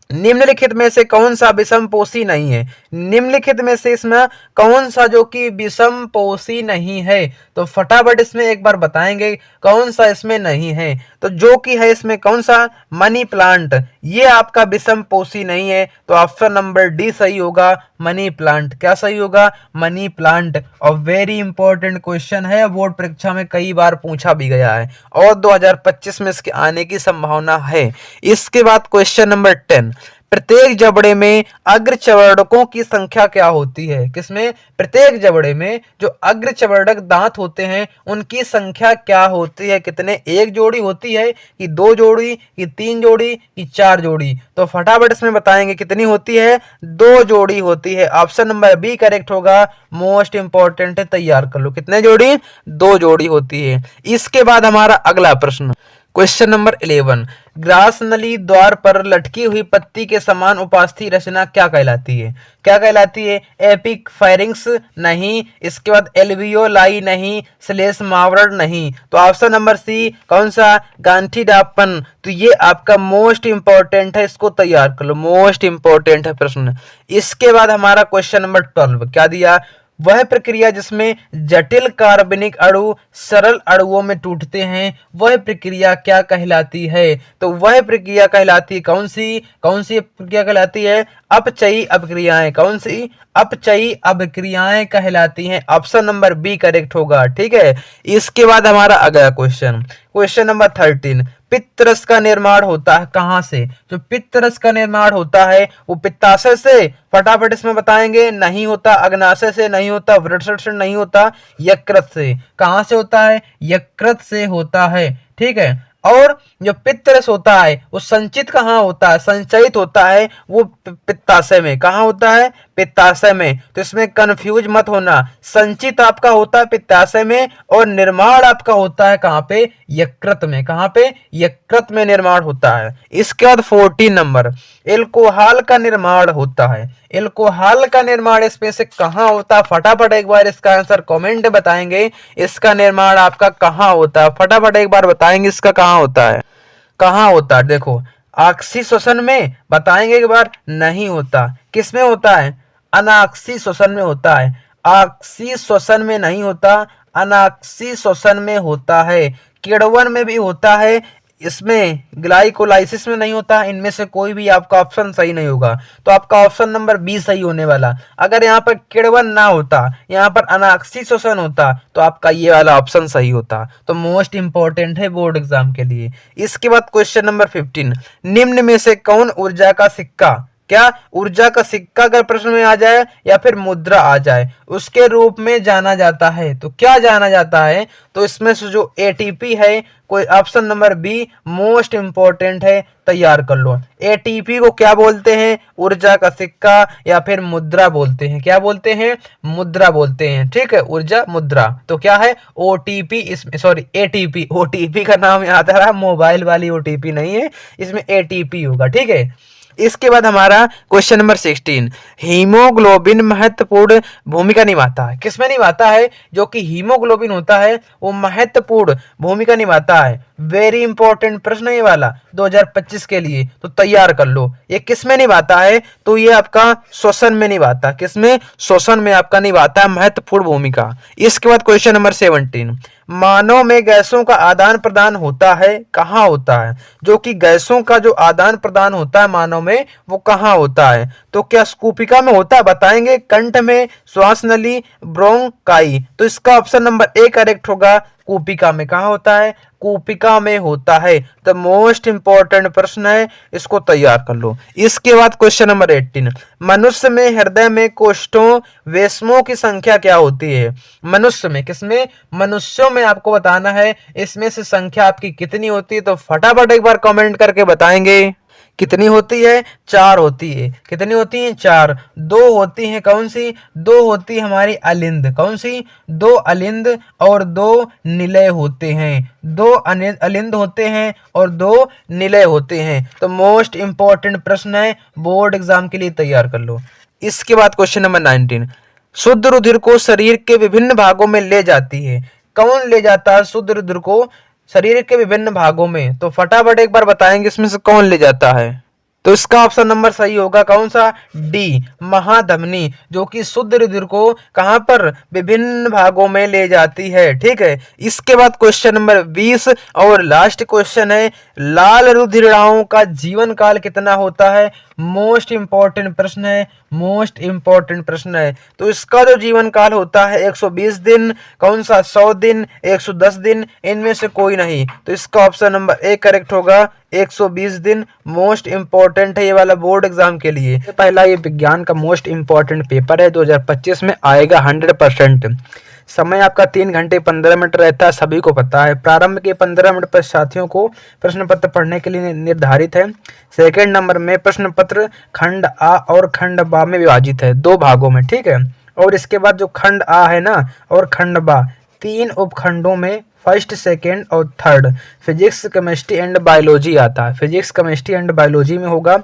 निम्नलिखित में से कौन सा विषमपोषी नहीं है? निम्नलिखित में से इसमें कौन सा जो कि विषमपोषी नहीं है? तो फटाफट इसमें एक बार बताएंगे कौन सा इसमें नहीं है। तो जो कि है इसमें कौन सा? Money plant. ये आपका विषमपोषी नहीं है, तो ऑप्शन नंबर डी सही होगा, मनी प्लांट। क्या सही होगा? Money plant. और वेरी इंपॉर्टेंट क्वेश्चन है, बोर्ड परीक्षा में कई बार पूछा भी गया है, और 2025 में इसके आने की संभावना है। इसके बाद क्वेश्चन नंबर 10, प्रत्येक जबड़े में अग्रचवर्णकों की संख्या क्या होती है? किसमें? प्रत्येक जबड़े में जो अग्रचवर्णक दांत होते हैं उनकी संख्या क्या होती है? कितने? एक जोड़ी होती है कि दो जोड़ी कि तीन जोड़ी कि चार जोड़ी? तो फटाफट इसमें बताएंगे कितनी होती है? दो जोड़ी होती है। ऑप्शन नंबर बी करेक्ट होगा, मोस्ट इंपॉर्टेंट है, तैयार कर लो। कितने जोड़ी? दो जोड़ी होती है। इसके बाद हमारा अगला प्रश्न, क्वेश्चन नंबर 11, ग्रास नली द्वार पर लटकी हुई पत्ती के समान उपास्थि रचना क्या कहलाती है? क्या कहलाती है? एपिक फायरिंग्स नहीं। इसके बाद एल्वियोलाई नहीं। श्लेष मावरण नहीं। तो ऑप्शन नंबर सी कौन सा? गांठीडापन। तो ये आपका मोस्ट इंपॉर्टेंट है, इसको तैयार कर लो, मोस्ट इंपॉर्टेंट है प्रश्न। इसके बाद हमारा क्वेश्चन नंबर 12 क्या दिया? वह प्रक्रिया जिसमें जटिल कार्बनिक अणु सरल अणुओं में टूटते हैं, वह प्रक्रिया क्या कहलाती है? तो वह प्रक्रिया कहलाती है कौन सी? कौन सी प्रक्रिया कहलाती है? अपचयी अभिक्रियाएं। कौन सी? अपचयी अभिक्रियाएं कहलाती हैं। ऑप्शन नंबर बी करेक्ट होगा। ठीक है। इसके बाद हमारा अगला क्वेश्चन, क्वेश्चन नंबर 13, पित्तरस का निर्माण होता है कहां से? जो पित्तरस का निर्माण होता है वो पित्ताशय से। फटाफट इसमें बताएंगे, नहीं होता। अग्नाशय से नहीं होता। वृषण से नहीं होता। यकृत से। कहां से होता है? यकृत से होता है। ठीक है। और जो पित्तरस होता है वो संचित कहाँ होता है? संचयित होता है वो पित्ताशय में। कहाँ होता है? पित्ताशय में। तो इसमें कंफ्यूज मत होना, संचित आपका होता है पित्ताशय में, और निर्माण आपका होता है कहाँ पे? यकृत में। कहाँ पे? यकृत में निर्माण होता है। इसके बाद 14 नंबर, एल्कोहल का निर्माण होता है। एल्कोहल का निर्माण इसमें से कहाँ होता है? फटाफट एक बार इसका आंसर कमेंट बताएंगे, इसका निर्माण आपका कहाँ होता है? फटाफट एक बार बताएंगे इसका कहाँ होता है? कहाँ होता है? देखो, ऑक्सी श्वसन में बताएंगे एक बार, नहीं होता। किस में होता है? अनाक्सी श्वसन में होता है। ऑक्सी श्वसन में नहीं होता, अनाक्सी श्वसन में होता है। किण्वन में भी होता है, इसमें ग्लाइकोलाइसिस में नहीं होता। इनमें से कोई भी आपका ऑप्शन सही नहीं होगा, तो आपका ऑप्शन नंबर बी सही होने वाला। अगर यहाँ पर किण्वन ना होता, यहाँ पर अनाक्सी श्वसन होता, तो आपका ये वाला ऑप्शन सही होता। तो मोस्ट इंपॉर्टेंट है बोर्ड एग्जाम के लिए। इसके बाद क्वेश्चन नंबर 15, निम्न में से कौन ऊर्जा का सिक्का, क्या ऊर्जा का सिक्का अगर प्रश्न में आ जाए या फिर मुद्रा आ जाए, उसके रूप में जाना जाता है? तो क्या जाना जाता है? तो इसमें से जो एटीपी है, कोई option number be most important है, तैयार कर लो। एटीपी को क्या बोलते हैं? ऊर्जा का सिक्का या फिर मुद्रा बोलते हैं। क्या बोलते हैं? मुद्रा बोलते हैं। ठीक है, ऊर्जा मुद्रा। तो क्या है? ओटीपी। इसमें सॉरी एटीपी, ओटीपी का नाम याद आ रहा है, मोबाइल वाली ओटीपी नहीं है, इसमें एटीपी होगा। ठीक है। इसके बाद हमारा क्वेश्चन नंबर 16, हीमोग्लोबिन महत्वपूर्ण भूमिका निभाता है। किसमें निभाता है? जो कि हीमोग्लोबिन होता है वो महत्वपूर्ण भूमिका निभाता है। वेरी इंपॉर्टेंट प्रश्न ये वाला 2025 के लिए, तो तैयार कर लो। ये किसमें निभाता है? तो ये आपका श्वसन में निभाता है। किसमें? श्वसन में आपका निभाता है महत्वपूर्ण भूमिका। इसके बाद क्वेश्चन नंबर 17, मानव में गैसों का आदान प्रदान होता है, कहाँ होता है? जो कि गैसों का जो आदान प्रदान होता है मानव में वो कहाँ होता है? तो क्या स्कूपिका में होता है? बताएंगे। कंठ में, श्वास नली, ब्रोंकाई। तो इसका ऑप्शन नंबर ए करेक्ट होगा। कूपिका में। कहाँ होता है? कूपिका में होता है। तो मोस्ट इंपॉर्टेंट प्रश्न है, इसको तैयार कर लो। इसके बाद क्वेश्चन नंबर 18, मनुष्य में हृदय में कोष्ठों वेशमों की संख्या क्या होती है? मनुष्य में, किसमें? मनुष्यों में आपको बताना है इसमें से संख्या आपकी कितनी होती है। तो फटाफट एक बार कमेंट करके बताएंगे कितनी होती है? 4 होती है। कितनी होती है? 4। 2 होती है, कौन सी? 2 होती है हमारी अलिंद। कौन सी? 2 अलिंद और 2 निलय होते हैं। 2 अलिंद होते हैं और 2 निलय होते हैं। तो मोस्ट इंपॉर्टेंट प्रश्न है, बोर्ड एग्जाम के लिए तैयार कर लो। इसके बाद क्वेश्चन नंबर 19, शुद्ध रुधिर को शरीर के विभिन्न भागों में ले जाती है। कौन ले जाता है शुद्ध रुधिर को शरीर के विभिन्न भागों में? तो फटाफट एक बार बताएंगे इसमें से कौन ले जाता है। तो इसका ऑप्शन नंबर सही होगा कौन सा? डी, महाधमनी, जो कि शुद्ध रुधिर को कहां पर? विभिन्न भागों में ले जाती है। ठीक है। इसके बाद क्वेश्चन नंबर 20 और लास्ट क्वेश्चन है, लाल रुधिराओं का जीवन काल कितना होता है? मोस्ट इंपॉर्टेंट प्रश्न है, मोस्ट इंपॉर्टेंट प्रश्न है। तो इसका जो जीवन काल होता है 120 दिन, कौन सा? 100 दिन, 110 दिन, इनमें से कोई नहीं। तो इसका ऑप्शन नंबर ए करेक्ट होगा, 120 दिन। मोस्ट इंपॉर्टेंट है ये वाला बोर्ड एग्जाम के लिए। पहला ये विज्ञान का मोस्ट इंपॉर्टेंट पेपर है, 2025 में आएगा 100%। समय आपका 3 घंटे 15 मिनट रहता है, सभी को पता है। प्रारंभ के 15 मिनट पर साथियों को प्रश्न पत्र पढ़ने के लिए निर्धारित है। सेकंड नंबर में प्रश्न पत्र खंड आ और खंड बा में विभाजित है, 2 भागों में। ठीक है। और इसके बाद जो खंड आ है ना और खंड बा, 3 उपखंडों में, फर्स्ट, सेकेंड और third physics, chemistry and biology आता है। फिजिक्स, केमिस्ट्री एंड बायोलॉजी में होगा।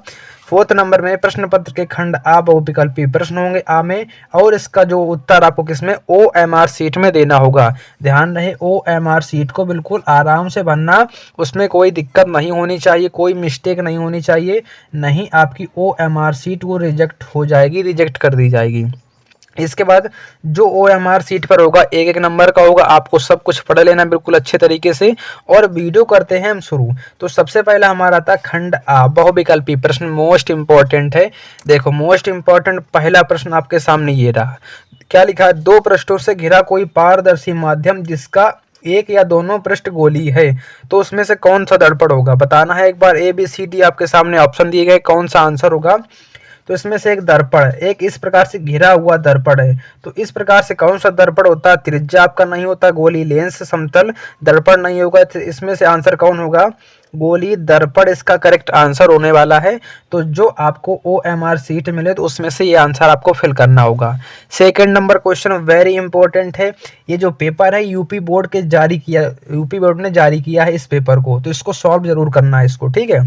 4th नंबर में प्रश्न पत्र के खंड आ बहुविकल्पी प्रश्न होंगे आ में, और इसका जो उत्तर आपको किसमें? OMR सीट में देना होगा। ध्यान रहे OMR सीट को बिल्कुल आराम से भरना, उसमें कोई दिक्कत नहीं होनी चाहिए, कोई मिस्टेक नहीं होनी चाहिए, नहीं आपकी OMR सीट वो रिजेक्ट हो जाएगी, रिजेक्ट कर दी जाएगी। इसके बाद जो OMR सीट पर होगा 1-1 नंबर का होगा, आपको सब कुछ पढ़ लेना बिल्कुल अच्छे तरीके से। और वीडियो करते हैं हम शुरू। तो सबसे पहला हमारा था खंड आ बहुविकल्पी प्रश्न, मोस्ट इंपॉर्टेंट है। देखो मोस्ट इंपॉर्टेंट पहला प्रश्न आपके सामने ये रहा। क्या लिखा है? 2 पृष्ठों से घिरा कोई पारदर्शी माध्यम जिसका एक या दोनों पृष्ठ गोली है, तो उसमें से कौन सा दर्पण होगा? बताना है एक बार। ABCD आपके सामने ऑप्शन दिए गए, कौन सा आंसर होगा? तो इसमें से एक दर्पण है, एक इस प्रकार से घिरा हुआ दर्पण है। तो इस प्रकार से कौन सा दर्पण होता है? त्रिज्या आपका नहीं होता, गोली, लेंस, समतल दर्पण नहीं होगा। तो इसमें से आंसर कौन होगा? गोली दर्पण इसका करेक्ट आंसर होने वाला है। तो जो आपको OMR सीट मिले तो उसमें से ये आंसर आपको फिल करना होगा। Second number question very important है। ये जो पेपर है यूपी बोर्ड ने जारी किया है इस पेपर को, तो इसको सॉल्व जरूर करना है इसको। ठीक है।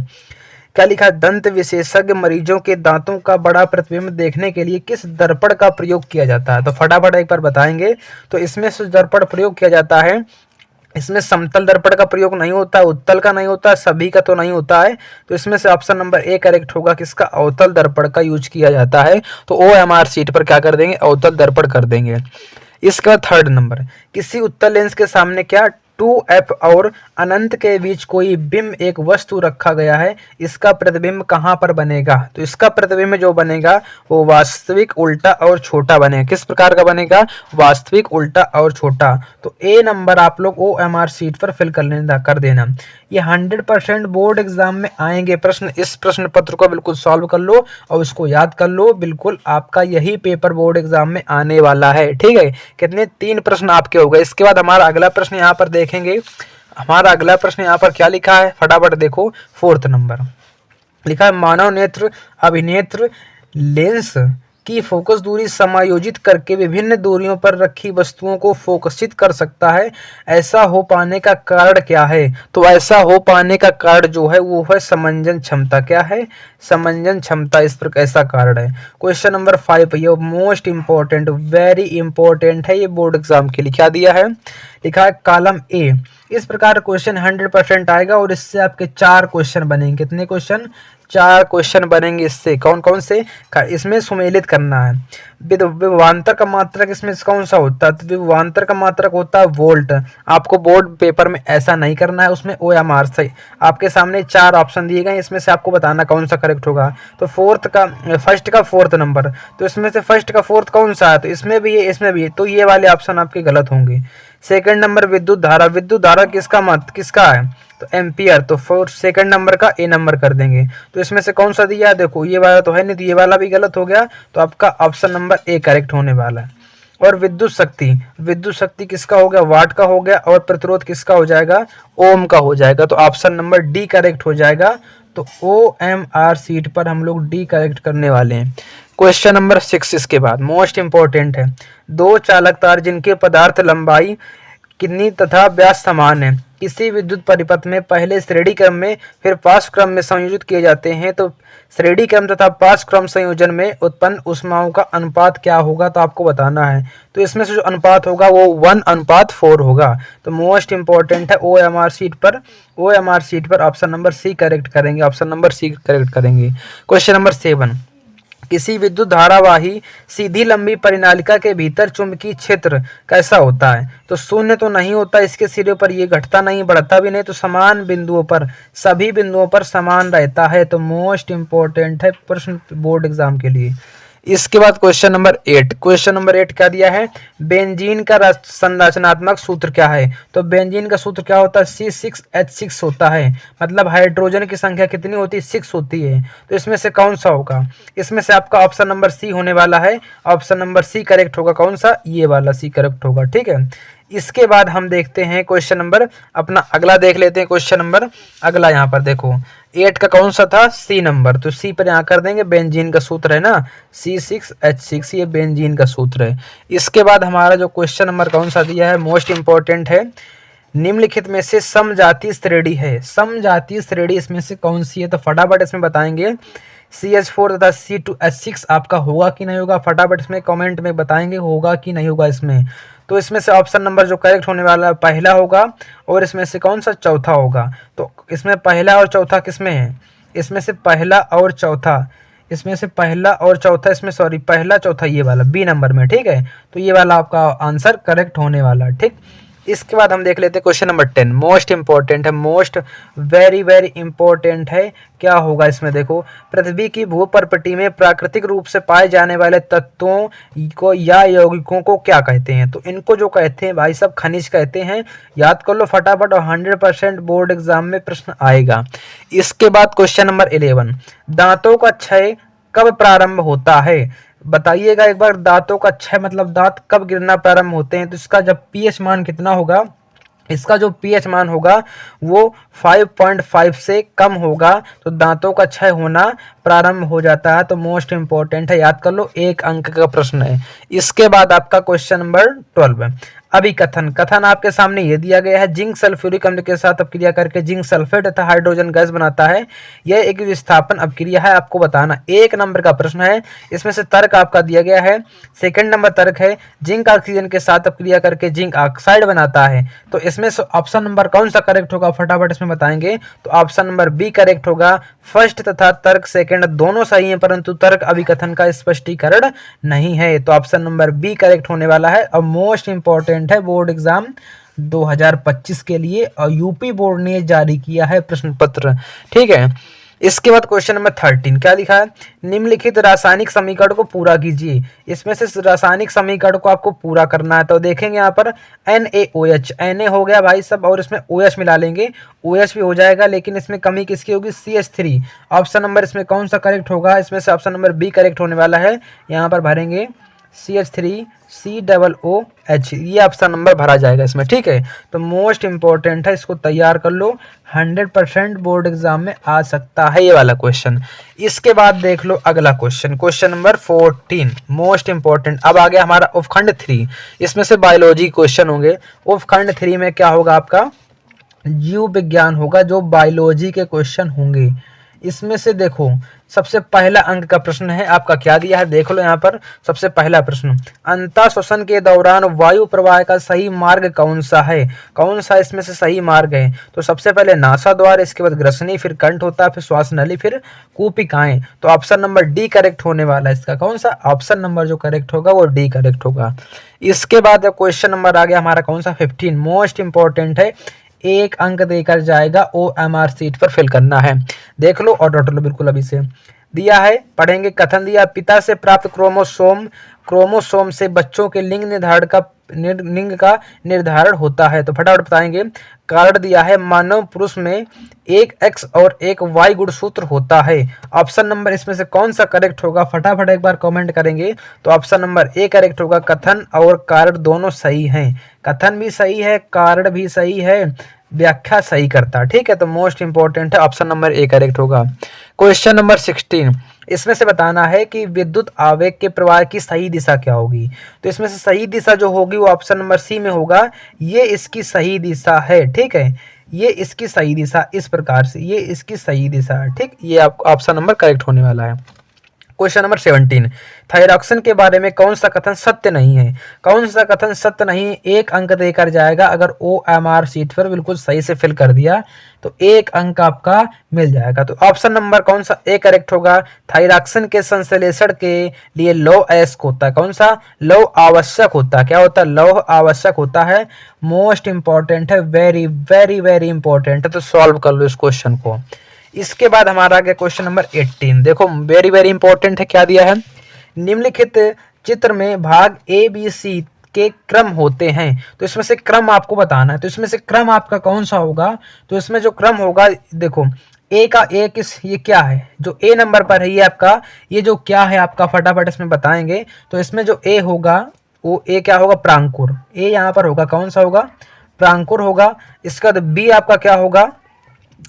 क्या लिखा? दंत विशेषज्ञ मरीजों के दांतों का बड़ा प्रतिबिंब देखने के लिए किस दर्पण का प्रयोग किया जाता है? तो फटाफट एक बार बताएंगे। तो इसमें से दर्पण प्रयोग किया जाता है, इसमें समतल दर्पण का प्रयोग नहीं होता, उत्तल का नहीं होता, सभी का तो नहीं होता है। तो इसमें से ऑप्शन नंबर ए करेक्ट होगा, किसका? अवतल दर्पण का यूज किया जाता है। तो OMR सीट पर क्या कर देंगे? अवतल दर्पण कर देंगे। इसका 3rd नंबर, किसी उत्तल लेंस के सामने क्या 2F और अनंत के बीच कोई बिंब एक वस्तु रखा गया है, इसका प्रतिबिंब कहाँ पर बनेगा? तो इसका प्रतिबिंब जो बनेगा वो वास्तविक, उल्टा और छोटा बनेगा। किस प्रकार का बनेगा? वास्तविक, उल्टा और छोटा। तो ए नंबर आप लोग OMR सीट पर फिल कर देना। ये 100% बोर्ड एग्जाम में आएंगे प्रश्न। इस प्रश्न पत्र को बिल्कुल सॉल्व कर लो और उसको याद कर लो, बिल्कुल आपका यही पेपर बोर्ड एग्जाम में आने वाला है। ठीक है। कितने? 3 प्रश्न आपके हो गए। इसके बाद हमारा अगला प्रश्न यहाँ पर देखेंगे। हमारा अगला प्रश्न यहाँ पर क्या लिखा है? फटाफट देखो। 4th नंबर लिखा है, मानव नेत्र अभिनेत्र लेंस की फोकस दूरी समायोजित करके विभिन्न दूरियों पर रखी वस्तुओं को फोकसित कर सकता है। ऐसा हो पाने का कारण क्या है? तो ऐसा हो पाने का कारण जो है वो है समंजन क्षमता। क्या है? समंजन क्षमता इस प्रकार ऐसा कारण है। क्वेश्चन नंबर 5 ये मोस्ट इंपॉर्टेंट, वेरी इंपॉर्टेंट है ये बोर्ड एग्जाम के लिए। क्या दिया है? लिखा है कॉलम ए। इस प्रकार क्वेश्चन 100% आएगा और इससे आपके 4 क्वेश्चन बनेंगे। कितने क्वेश्चन? 4 क्वेश्चन बनेंगे इससे। कौन कौन से? इसमें सुमेलित करना है। विभवांतर का मात्रक इसमें कौन सा होता है? तो विभवांतर का मात्रक होता है वोल्ट। आपको बोर्ड पेपर में ऐसा नहीं करना है, उसमें ओ एम आर से आपके सामने 4 ऑप्शन दिए गए, इसमें से आपको बताना कौन सा करेक्ट होगा। तो फर्स्ट का फोर्थ नंबर, तो इसमें से फर्स्ट का फोर्थ कौन सा है? तो इसमें भी है, इसमें भी है, तो ये वाले ऑप्शन आपके गलत होंगे। सेकंड नंबर विद्युत धारा, विद्युत धारा किसका है? तो एम्पियर, तो फोर सेकंड नंबर का ए नंबर कर देंगे। तो इसमें से कौन सा दिया है? देखो ये वाला तो है नहीं, तो ये वाला भी गलत हो गया, तो आपका ऑप्शन नंबर ए करेक्ट होने वाला है। और विद्युत शक्ति, विद्युत शक्ति किसका हो गया? वाट का हो गया, और प्रतिरोध किसका हो जाएगा? ओम का हो जाएगा, तो ऑप्शन नंबर डी करेक्ट हो जाएगा। तो OMR सीट पर हम लोग डी करेक्ट करने वाले हैं। क्वेश्चन नंबर 6 इसके बाद मोस्ट इंपॉर्टेंट है। दो चालक तार जिनके पदार्थ लंबाई कितनी तथा व्यास समान है, किसी विद्युत परिपथ में पहले श्रेणी क्रम में फिर पार्श्व क्रम में संयोजित किए जाते हैं, तो श्रेणी क्रम तथा पार्श्व क्रम संयोजन में उत्पन्न ऊष्माओं का अनुपात क्या होगा? तो आपको बताना है। तो इसमें से जो अनुपात होगा वो 1:4 होगा। तो मोस्ट इंपॉर्टेंट है OMR सीट पर ऑप्शन नंबर सी करेक्ट करेंगे, ऑप्शन नंबर सी करेक्ट करेंगे। क्वेश्चन नंबर 7, किसी विद्युत धारावाही सीधी लंबी परिनालिका के भीतर चुंबकीय क्षेत्र कैसा होता है? तो शून्य तो नहीं होता, इसके सिरे पर ये घटता नहीं बढ़ता भी नहीं, तो समान बिंदुओं पर, सभी बिंदुओं पर समान रहता है। तो मोस्ट इंपॉर्टेंट है प्रश्न बोर्ड एग्जाम के लिए। इसके बाद क्वेश्चन नंबर 8, क्वेश्चन नंबर 8 क्या दिया है? बेंजीन का संरचनात्मक सूत्र क्या है? तो बेंजीन का सूत्र क्या होता है? C6H6 होता है, मतलब हाइड्रोजन की संख्या कितनी होती है? 6 होती है। तो इसमें से कौन सा होगा? इसमें से आपका ऑप्शन नंबर सी होने वाला है, ऑप्शन नंबर सी करेक्ट होगा। कौन सा? ये वाला सी करेक्ट होगा, ठीक है। इसके बाद हम देखते हैं क्वेश्चन नंबर अपना अगला देख लेते हैं। क्वेश्चन नंबर अगला यहाँ पर देखो 8 का कौन सा था? सी नंबर, तो सी पर यहाँ कर देंगे। बेंजीन का सूत्र है ना C6H6, ये बेंजीन का सूत्र है। इसके बाद हमारा जो क्वेश्चन नंबर कौन सा दिया है, मोस्ट इंपॉर्टेंट है, निम्नलिखित में से समजातीय श्रेणी है, समजातीय श्रेणी इसमें से कौन सी है? तो फटाफट इसमें बताएंगे। CH4 तथा C2H6 आपका होगा कि नहीं होगा? फटाफट इसमें कमेंट में बताएंगे होगा कि नहीं होगा इसमें। तो इसमें से ऑप्शन नंबर जो करेक्ट होने वाला है पहला होगा, और इसमें से कौन सा? चौथा होगा। तो इसमें पहला और चौथा किसमें है? इसमें से पहला और चौथा, इसमें से पहला और चौथा, इसमें सॉरी पहला चौथा ये वाला बी नंबर में, ठीक है। तो ये वाला आपका आंसर करेक्ट होने वाला, ठीक। इसके बाद हम देख लेते हैं क्वेश्चन नंबर 10, मोस्ट इंपॉर्टेंट है, मोस्ट वेरी वेरी इंपॉर्टेंट है। क्या होगा इसमें? देखो, पृथ्वी की भूपर्पटी में प्राकृतिक रूप से पाए जाने वाले तत्वों को या यौगिकों को क्या कहते हैं? तो इनको जो कहते हैं भाई सब खनिज कहते हैं। याद कर लो फटाफट, और 100% बोर्ड एग्जाम में प्रश्न आएगा। इसके बाद क्वेश्चन नंबर 11, दांतों का क्षय कब प्रारंभ होता है? बताइएगा एक बार, दांतों का क्षय मतलब दांत कब गिरना प्रारंभ होते हैं? तो इसका जब पीएच मान कितना होगा, इसका जो पीएच मान होगा वो 5.5 से कम होगा, तो दांतों का क्षय होना प्रारंभ हो जाता है। तो मोस्ट इंपॉर्टेंट है, याद कर लो, 1 अंक का प्रश्न है। इसके बाद आपका क्वेश्चन नंबर 12, अभिकथन। कथन आपके सामने ये दिया गया है, जिंक सल्फ्यूरिक अम्ल के साथ अपक्रिया करके जिंक सल्फेट तथा हाइड्रोजन गैस बनाता है। यह एक विस्थापन अपक्रिया है, आपको बताना। 1 नंबर का प्रश्न है। इसमें से तर्क आपका दिया गया है। सेकंड नंबर तर्क है, जिंक ऑक्सीजन के साथ अपक्रिया करके जिंक ऑक्साइड बनाता है। तो इसमें से ऑप्शन नंबर कौन सा करेक्ट होगा? फटाफट इसमें बताएंगे। तो ऑप्शन नंबर बी करेक्ट होगा। फर्स्ट तथा तर्क सेकंड दोनों सही हैं, परंतु तर्क अभिकथन का स्पष्टीकरण नहीं है। तो ऑप्शन नंबर बी करेक्ट होने वाला है। और मोस्ट इंपॉर्टेंट है बोर्ड एग्जाम 2025 के लिए, और यूपी बोर्ड ने जारी किया है प्रश्न पत्र, ठीक है। इसके बाद क्वेश्चन नंबर 13 क्या लिखा है, निम्नलिखित रासायनिक समीकरण को पूरा कीजिए। इसमें से रासायनिक समीकरण को आपको पूरा करना है। तो देखेंगे यहाँ पर NaOH, Na हो गया भाई सब, और इसमें OH मिला लेंगे, OH भी हो जाएगा, लेकिन इसमें कमी किसकी होगी? CH3। ऑप्शन नंबर इसमें कौन सा करेक्ट होगा? इसमें से ऑप्शन नंबर बी करेक्ट होने वाला है। यहाँ पर भरेंगे CH3COOH, ये ऑप्शन नंबर भरा जाएगा इसमें, ठीक है। तो मोस्ट इंपॉर्टेंट है, इसको तैयार कर लो, 100% बोर्ड एग्जाम में आ सकता है ये वाला क्वेश्चन। इसके बाद देख लो अगला question, question number 14 most important. अब आ गया हमारा उपखंड 3, इसमें से बायोलॉजी क्वेश्चन होंगे। उपखंड 3 में क्या होगा आपका, जीव विज्ञान होगा, जो बायोलॉजी के क्वेश्चन होंगे। इसमें से देखो सबसे पहला अंक का प्रश्न है आपका, क्या दिया है देख लो यहाँ पर। सबसे पहला प्रश्न, अंतः श्वसन के दौरान वायु प्रवाह का सही मार्ग कौन सा है, कौन सा इसमें से सही मार्ग है। तो सबसे पहले नासा द्वार, इसके बाद ग्रसनी, फिर कंठ होता है, फिर श्वास नली, फिर कूपिकाएं। तो ऑप्शन नंबर डी करेक्ट होने वाला है इसका। कौन सा ऑप्शन नंबर जो करेक्ट होगा वो डी करेक्ट होगा। इसके बाद क्वेश्चन नंबर आ गया हमारा कौन सा, 15 मोस्ट इंपॉर्टेंट है, एक अंक देकर जाएगा, OMR सीट पर फिल करना है। देख लो और डॉट लो बिल्कुल, अभी से दिया है, पढ़ेंगे। कथन दिया, पिता से प्राप्त क्रोमोसोम से बच्चों के लिंग का निर्धारण होता है। तो फटाफट बताएंगे। कारण दिया है, मानव पुरुष में एक X और एक Y गुणसूत्र होता है। ऑप्शन नंबर इसमें से कौन सा करेक्ट होगा, फटाफट एक बार कमेंट करेंगे। तो ऑप्शन नंबर ए करेक्ट होगा, कथन और कारण दोनों सही हैं। कथन भी सही है, कारण भी सही है, व्याख्या सही करता है, ठीक है। तो मोस्ट इंपॉर्टेंट है, ऑप्शन नंबर ए करेक्ट होगा। क्वेश्चन नंबर 16, इसमें से बताना है कि विद्युत आवेग के प्रवाह की सही दिशा क्या होगी। तो इसमें से सही दिशा जो होगी वो ऑप्शन नंबर सी में होगा, ये इसकी सही दिशा है, ठीक है। ये इसकी सही दिशा इस प्रकार से, ये इसकी सही दिशा है, ठीक। ये ऑप्शन नंबर करेक्ट होने वाला है। क्वेश्चन नंबर 17, थायरॉक्सिन के बारे में कौन सा कथन सत्य नहीं है। कौन सा कथन सत्य नहीं, एक अंक देकर जाएगा। अगर OMR सीट पर बिल्कुल सही से फिल कर दिया तो एक अंक आपका मिल जाएगा। तो ऑप्शन नंबर कौन सा ए करेक्ट होगा, थायरॉक्सिन के संश्लेषण के लिए लौह अयस्क होता है। कौन सा, लौह आवश्यक होता है। क्या होता है, लौह आवश्यक होता है। मोस्ट इंपॉर्टेंट है, वेरी वेरी वेरी इंपॉर्टेंट है। तो सॉल्व कर लो इस क्वेश्चन को। इसके बाद हमारा आ गया क्वेश्चन नंबर 18, देखो वेरी वेरी इंपॉर्टेंट है। क्या दिया है, निम्नलिखित चित्र में भाग ABC के क्रम होते हैं। तो इसमें से क्रम आपको बताना है। तो इसमें से क्रम आपका कौन सा होगा, तो इसमें जो क्रम होगा, देखो ए का ए किस, ये क्या है जो ए नंबर पर है, ये आपका, ये जो क्या है आपका, फटाफट इसमें बताएंगे। तो इसमें जो ए होगा वो ए क्या होगा, प्रांकुर। ए यहाँ पर होगा, कौन सा होगा, प्रांकुर होगा। इसका बी आपका क्या होगा,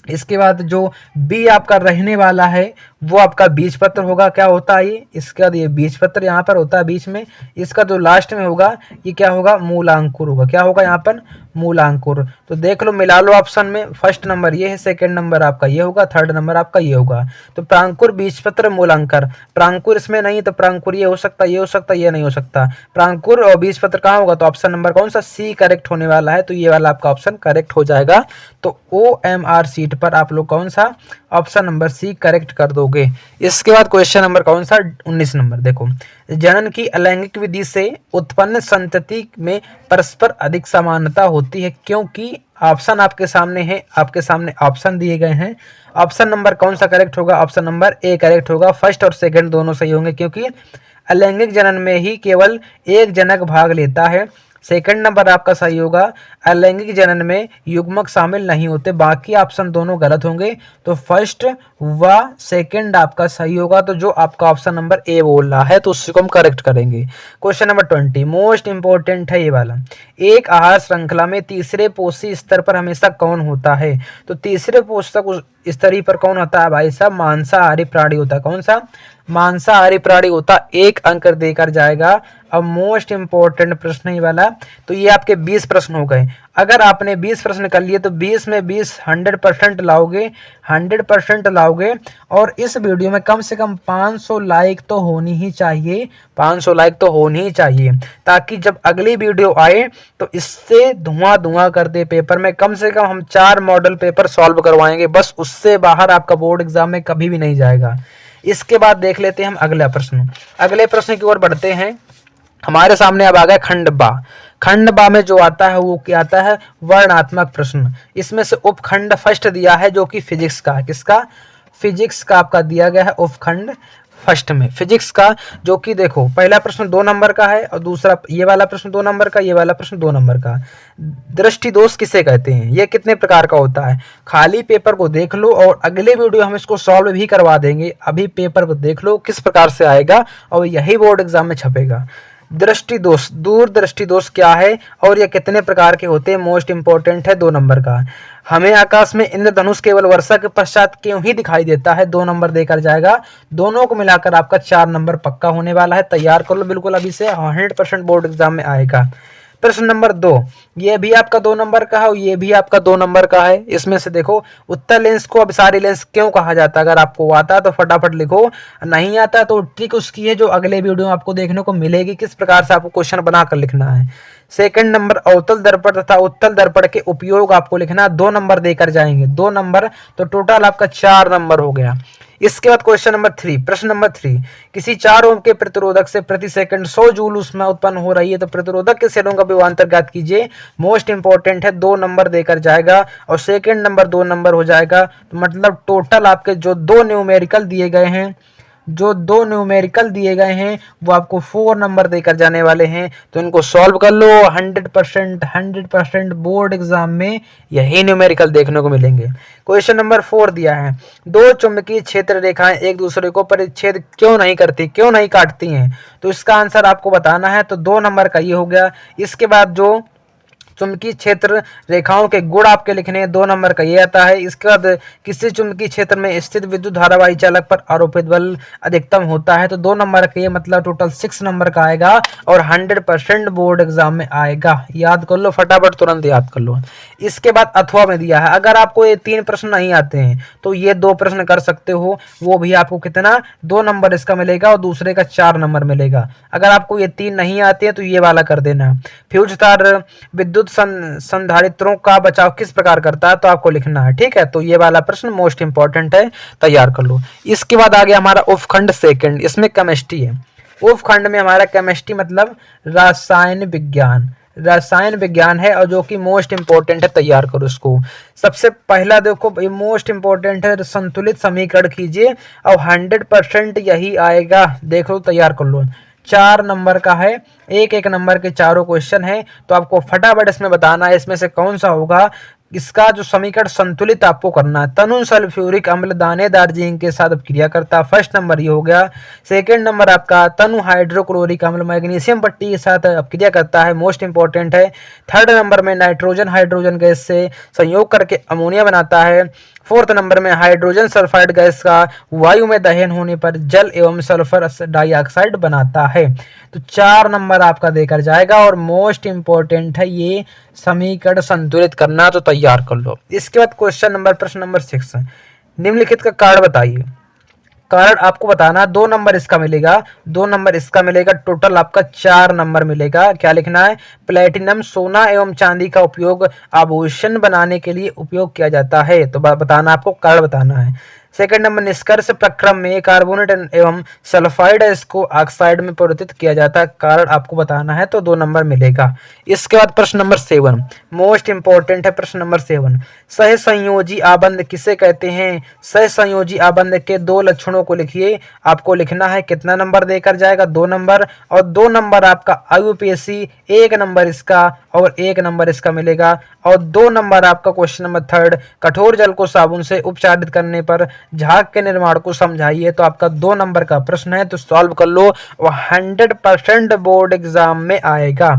इसके बाद जो बी आपका रहने वाला है वो आपका बीजपत्र होगा। क्या होता है ये, इसके बाद ये बीजपत्र यहाँ पर होता है बीच में। इसका जो लास्ट में होगा ये क्या होगा, मूलांकुर होगा। क्या होगा यहाँ पर, मूलांकुर। तो देख लो, मिला लो ऑप्शन में। फर्स्ट नंबर ये है, सेकंड नंबर आपका ये होगा, थर्ड नंबर आपका ये होगा। तो प्रांकुर, बीजपत्र, मूलांकर। प्रांकुर इसमें नहीं, तो प्रांकुर ये हो सकता, ये हो सकता, ये नहीं हो सकता। प्रांकुर और बीजपत्र कहाँ होगा, तो ऑप्शन नंबर कौन सा, सी करेक्ट होने वाला है। तो ये वाला आपका ऑप्शन करेक्ट हो जाएगा। तो OMR सीट पर आप लोग कौन सा, ऑप्शन नंबर सी करेक्ट कर दोगे। इसके बाद क्वेश्चन नंबर कौन सा, 19 नंबर। देखो, जनन की अलैंगिक विधि से उत्पन्न संतति में परस्पर अधिक समानता होती है, क्योंकि ऑप्शन आपके सामने है, आपके सामने ऑप्शन दिए गए हैं। ऑप्शन नंबर कौन सा करेक्ट होगा, ऑप्शन नंबर ए करेक्ट होगा। फर्स्ट और सेकंड दोनों सही होंगे, क्योंकि अलैंगिक जनन में ही केवल एक जनक भाग लेता है। सेकंड नंबर आपका सही होगा, अलैंगिक जनन में युग्मक शामिल नहीं होते। बाकी ऑप्शन दोनों गलत होंगे। तो फर्स्ट व सेकंड आपका सही होगा। तो जो आपका ऑप्शन नंबर ए बोल रहा है तो उसको हम करेक्ट करेंगे। क्वेश्चन नंबर 20 मोस्ट इंपॉर्टेंट है ये वाला। एक आहार श्रृंखला में तीसरे पोषी स्तर पर हमेशा कौन होता है। तो तीसरे पोषक स्तरीय पर कौन होता है भाई साहब, मांसाहारी प्राणी होता है। कौन सा, मांसाहारी प्राणी होता। एक अंक देकर जाएगा। अब मोस्ट इंपॉर्टेंट प्रश्न ही वाला। तो ये आपके 20 प्रश्न हो गए। अगर आपने 20 प्रश्न कर लिए तो 20 में 20 100% लाओगे, 100% लाओगे। और इस वीडियो में कम से कम 500 लाइक तो होनी ही चाहिए, 500 लाइक तो होनी ही चाहिए, ताकि जब अगली वीडियो आए तो इससे धुआं कर दे पेपर में। कम से कम हम 4 मॉडल पेपर सॉल्व करवाएंगे, बस उससे बाहर आपका बोर्ड एग्जाम में कभी भी नहीं जाएगा। इसके बाद देख लेते हैं हम अगला प्रश्न। अगले प्रश्न की ओर बढ़ते हैं। हमारे सामने अब आ गया खंड बा। खंड बा में जो आता है वो क्या आता है, वर्णात्मक प्रश्न। इसमें से उपखंड फर्स्ट दिया है जो कि फिजिक्स का, किसका, फिजिक्स का आपका दिया गया है उपखंड फर्स्ट में, फिजिक्स का। जो कि देखो पहला प्रश्न 2 नंबर का है और दूसरा ये वाला प्रश्न 2 नंबर का, ये वाला प्रश्न 2 नंबर का। दृष्टि दोष किसे कहते हैं, ये कितने प्रकार का होता है। खाली पेपर को देख लो और अगले वीडियो हम इसको सॉल्व भी करवा देंगे। अभी पेपर को देख लो किस प्रकार से आएगा और यही बोर्ड एग्जाम में छपेगा। दृष्टि दोष, दूरदृष्टि दोष क्या है और ये कितने प्रकार के होते हैं, मोस्ट इंपॉर्टेंट है 2 नंबर का। हमें आकाश में इंद्रधनुष केवल वर्षा के पश्चात क्यों ही दिखाई देता है, 2 नंबर देकर जाएगा। दोनों को मिलाकर आपका 4 नंबर पक्का होने वाला है, तैयार कर लो बिल्कुल अभी से, 100% बोर्ड एग्जाम में आएगा। प्रश्न नंबर 2, ये भी आपका 2 नंबर का है और ये भी आपका 2 नंबर का है। इसमें से देखो, उत्तल लेंस को अभिसारी लेंस क्यों कहा जाता है, अगर आपको आता है तो फटाफट लिखो, नहीं आता तो ट्रिक उसकी है जो अगले वीडियो में आपको देखने को मिलेगी, किस प्रकार से आपको क्वेश्चन बनाकर लिखना है। सेकंड नंबर, अवतल दर्पण तथा उत्तल दर्पण के उपयोग आपको लिखना, 2 नंबर देकर जाएंगे, 2 नंबर, तो टोटल आपका 4 नंबर हो गया। इसके बाद क्वेश्चन नंबर 3, प्रश्न नंबर 3, किसी 4 ओम के प्रतिरोधक से प्रति सेकंड 100 जूल ऊष्मा उत्पन्न हो रही है, तो प्रतिरोधक के शेलों का विभवांतर ज्ञात कीजिए। मोस्ट इंपॉर्टेंट है, 2 नंबर देकर जाएगा और सेकंड नंबर 2 नंबर हो जाएगा। तो मतलब टोटल आपके जो 2 न्यूमेरिकल दिए गए हैं, जो 2 न्यूमेरिकल दिए गए हैं वो आपको 4 नंबर देकर जाने वाले हैं। तो इनको सॉल्व कर लो, 100% बोर्ड एग्जाम में यही न्यूमेरिकल देखने को मिलेंगे। क्वेश्चन नंबर 4 दिया है, 2 चुंबकीय क्षेत्र रेखाएं एक दूसरे को परिच्छेद क्यों नहीं करती, क्यों नहीं काटती हैं, तो इसका आंसर आपको बताना है। तो 2 नंबर का ये हो गया। इसके बाद जो चुंबकीय क्षेत्र रेखाओं के गुण आपके लिखने हैं, 2 नंबर का ये आता है। इसके बाद किसी चुंबकीय क्षेत्र में स्थित विद्युत धारावाही चालक पर आरोपित बल अधिकतम होता है, तो 2 नंबर का ये, मतलब टोटल 6 नंबर का आएगा और 100% बोर्ड एग्जाम में आएगा। याद कर लो फटाफट, तुरंत याद कर लो। इसके बाद अथवा में दिया है, अगर आपको ये 3 प्रश्न नहीं आते हैं तो ये 2 प्रश्न कर सकते हो, वो भी आपको कितना, 2 नंबर इसका मिलेगा और दूसरे का 4 नंबर मिलेगा। अगर आपको ये 3 नहीं आते हैं तो ये वाला कर देना। फ्यूज तार विद्युत संधारित्रों का बचाव किस प्रकार करता है, तो आपको लिखना है, ठीक है। तो ये वाला प्रश्न मोस्ट इंपॉर्टेंट है, तैयार कर लो। इसके बाद आ गया हमारा उपखंड सेकंड, इसमें केमिस्ट्री है। उपखंड में हमारा केमिस्ट्री मतलब रसायन विज्ञान, रसायन विज्ञान है और जो कि मोस्ट इंपॉर्टेंट है, तैयार करो इसको। सबसे पहला देखो ये मोस्ट इंपॉर्टेंट है, संतुलित समीकरण कीजिए और 100% यही आएगा, देखो तैयार कर लो। 4 नंबर का है, एक नंबर के चारों क्वेश्चन है, तो आपको फटाफट इसमें बताना है इसमें से कौन सा होगा। इसका जो समीकरण संतुलित आपको करना है, तनु सल्फ्यूरिक अम्ल दानेदार जिंक के साथ क्रिया करता है, फर्स्ट नंबर ये हो गया। सेकंड नंबर आपका तनु हाइड्रोक्लोरिक अम्ल मैग्नीशियम पट्टी के साथ क्रिया करता है, मोस्ट इंपॉर्टेंट है। थर्ड नंबर में नाइट्रोजन हाइड्रोजन गैस से संयोग करके अमोनिया बनाता है। फोर्थ नंबर में हाइड्रोजन सल्फाइड गैस का वायु में दहन होने पर जल एवं सल्फर डाइऑक्साइड बनाता है। तो 4 नंबर आपका देकर जाएगा और मोस्ट इंपॉर्टेंट है ये समीकरण संतुलित करना, तो तैयार कर लो। इसके बाद क्वेश्चन नंबर, प्रश्न नंबर 6, निम्नलिखित का कारण बताइए। कारण आपको बताना, 2 नंबर इसका मिलेगा, 2 नंबर इसका मिलेगा, टोटल आपका 4 नंबर मिलेगा। क्या लिखना है, प्लेटिनम सोना एवं चांदी का उपयोग आभूषण बनाने के लिए उपयोग किया जाता है, तो बताना, आपको कारण बताना है। सेकंड नंबर, निष्कर्ष प्रक्रम में कार्बोनेट एवं सल्फाइड इसको ऑक्साइड में परिवर्तित किया जाता है, कारण आपको बताना है, तो 2 नंबर मिलेगा। इसके बाद प्रश्न नंबर 7, मोस्ट इंपॉर्टेंट है प्रश्न नंबर 7, सहसंयोजी आबंध किसे कहते हैं। सहसंयोजी आबंध के 2 लक्षणों को लिखिए, आपको लिखना है, कितना नंबर देकर जाएगा, 2 नंबर, और 2 नंबर आपका आयुपेशी, 1 नंबर इसका और 1 नंबर इसका मिलेगा, और 2 नंबर आपका क्वेश्चन नंबर 3, कठोर जल को साबुन से उपचारित करने पर झाग के निर्माण को समझाइए, तो आपका 2 नंबर का प्रश्न है, तो सॉल्व कर लो और 100% बोर्ड एग्जाम में आएगा।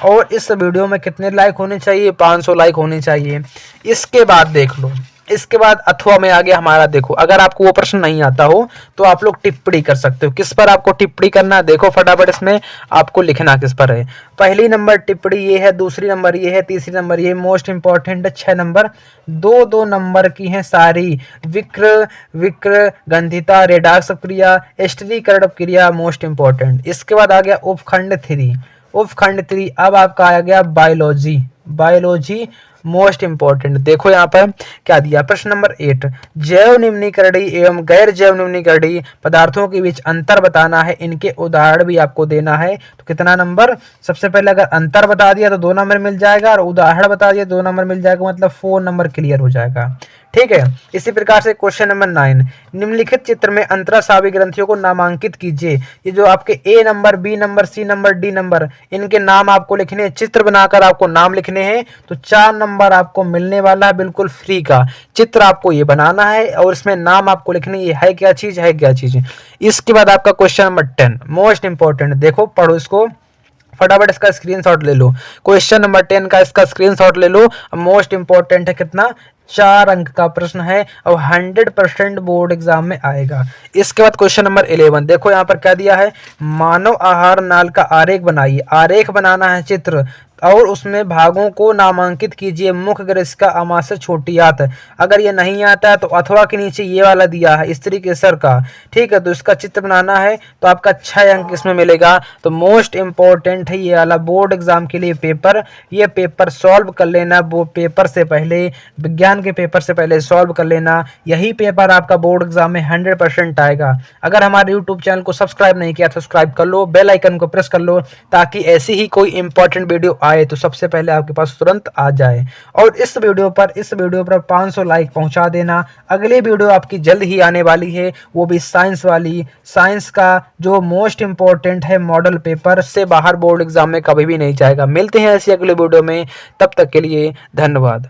और इस वीडियो में कितने लाइक होने चाहिए, 500 लाइक होने चाहिए। इसके बाद देख लो, इसके बाद अथवा में आ गया हमारा, देखो अगर आपको वो प्रश्न नहीं आता हो तो आप लोग टिप्पणी कर सकते हो। किस पर आपको टिप्पणी करना है, देखो फटाफट इसमें आपको लिखना किस पर है। पहली नंबर टिप्पणी ये है, दूसरी नंबर ये है, तीसरी नंबर ये, मोस्ट इंपॉर्टेंट है 6 नंबर, 2 नंबर की हैं सारी। विक्र गंधिता, रेडाक्स क्रिया, स्थिरीकरण क्रिया, मोस्ट इंपॉर्टेंट। इसके बाद आ गया उपखंड 3, उपखंड 3, अब आपका आ गया बायोलॉजी, बायोलॉजी मोस्ट इंपॉर्टेंट। देखो यहाँ पर क्या दिया, प्रश्न नंबर 8, जैव निम्नीकरणीय एवं गैर जैव निम्नीकरणीय पदार्थों के बीच अंतर बताना है, इनके उदाहरण भी आपको देना है, तो कितना नंबर, सबसे पहले अगर अंतर बता दिया तो 2 नंबर मिल जाएगा और उदाहरण बता दिया 2 नंबर मिल जाएगा, मतलब 4 नंबर क्लियर हो जाएगा, ठीक है। इसी प्रकार से क्वेश्चन नंबर 9, निम्नलिखित चित्र में अंतरास्रावी ग्रंथियों को नामांकित कीजिए। ये जो आपके A number, B number, C number, D number, इनके नाम आपको लिखने हैं, चित्र बनाकर आपको नाम लिखने हैं, तो 4 नंबर आपको मिलने वाला है, बिल्कुल फ्री का। चित्र आपको ये बनाना है और इसमें नाम आपको लिखने, ये है क्या चीज, है क्या चीज। इसके बाद आपका क्वेश्चन नंबर 10, मोस्ट इंपॉर्टेंट, देखो पढ़ो इसको। फटाफट इसका स्क्रीनशॉट ले लो। क्वेश्चन नंबर 10 का इसका स्क्रीनशॉट ले लो। मोस्ट इंपॉर्टेंट है, कितना 4 अंक का प्रश्न है और 100% बोर्ड एग्जाम में आएगा। इसके बाद क्वेश्चन नंबर 11 देखो यहाँ पर क्या दिया है, मानव आहार नाल का आरेख बनाइए। आरेख बनाना है चित्र और उसमें भागों को नामांकित कीजिए। मुख्य ग्रसिका अमाशय छोटी आंत। अगर ये नहीं आता है तो अथवा के नीचे ये वाला दिया है स्त्री केसर का, ठीक है, तो इसका चित्र बनाना है तो आपका 6 अंक इसमें मिलेगा। तो मोस्ट इंपॉर्टेंट है ये वाला बोर्ड एग्जाम के लिए पेपर। ये पेपर सॉल्व कर लेना, वो पेपर से पहले, विज्ञान के पेपर से पहले सॉल्व कर लेना। यही पेपर आपका बोर्ड एग्जाम में 100% आएगा। अगर हमारे यूट्यूब चैनल को सब्सक्राइब नहीं किया तो सब्सक्राइब कर लो, बेल आइकन को प्रेस कर लो ताकि ऐसी ही कोई इंपॉर्टेंट वीडियो आए तो सबसे पहले आपके पास तुरंत आ जाए। और इस वीडियो पर 500 लाइक पहुंचा देना। अगली वीडियो आपकी जल्द ही आने वाली है, वो भी साइंस वाली। साइंस का जो मोस्ट इंपॉर्टेंट है मॉडल पेपर से बाहर बोर्ड एग्जाम में कभी भी नहीं जाएगा। मिलते हैं ऐसी अगली वीडियो में, तब तक के लिए धन्यवाद।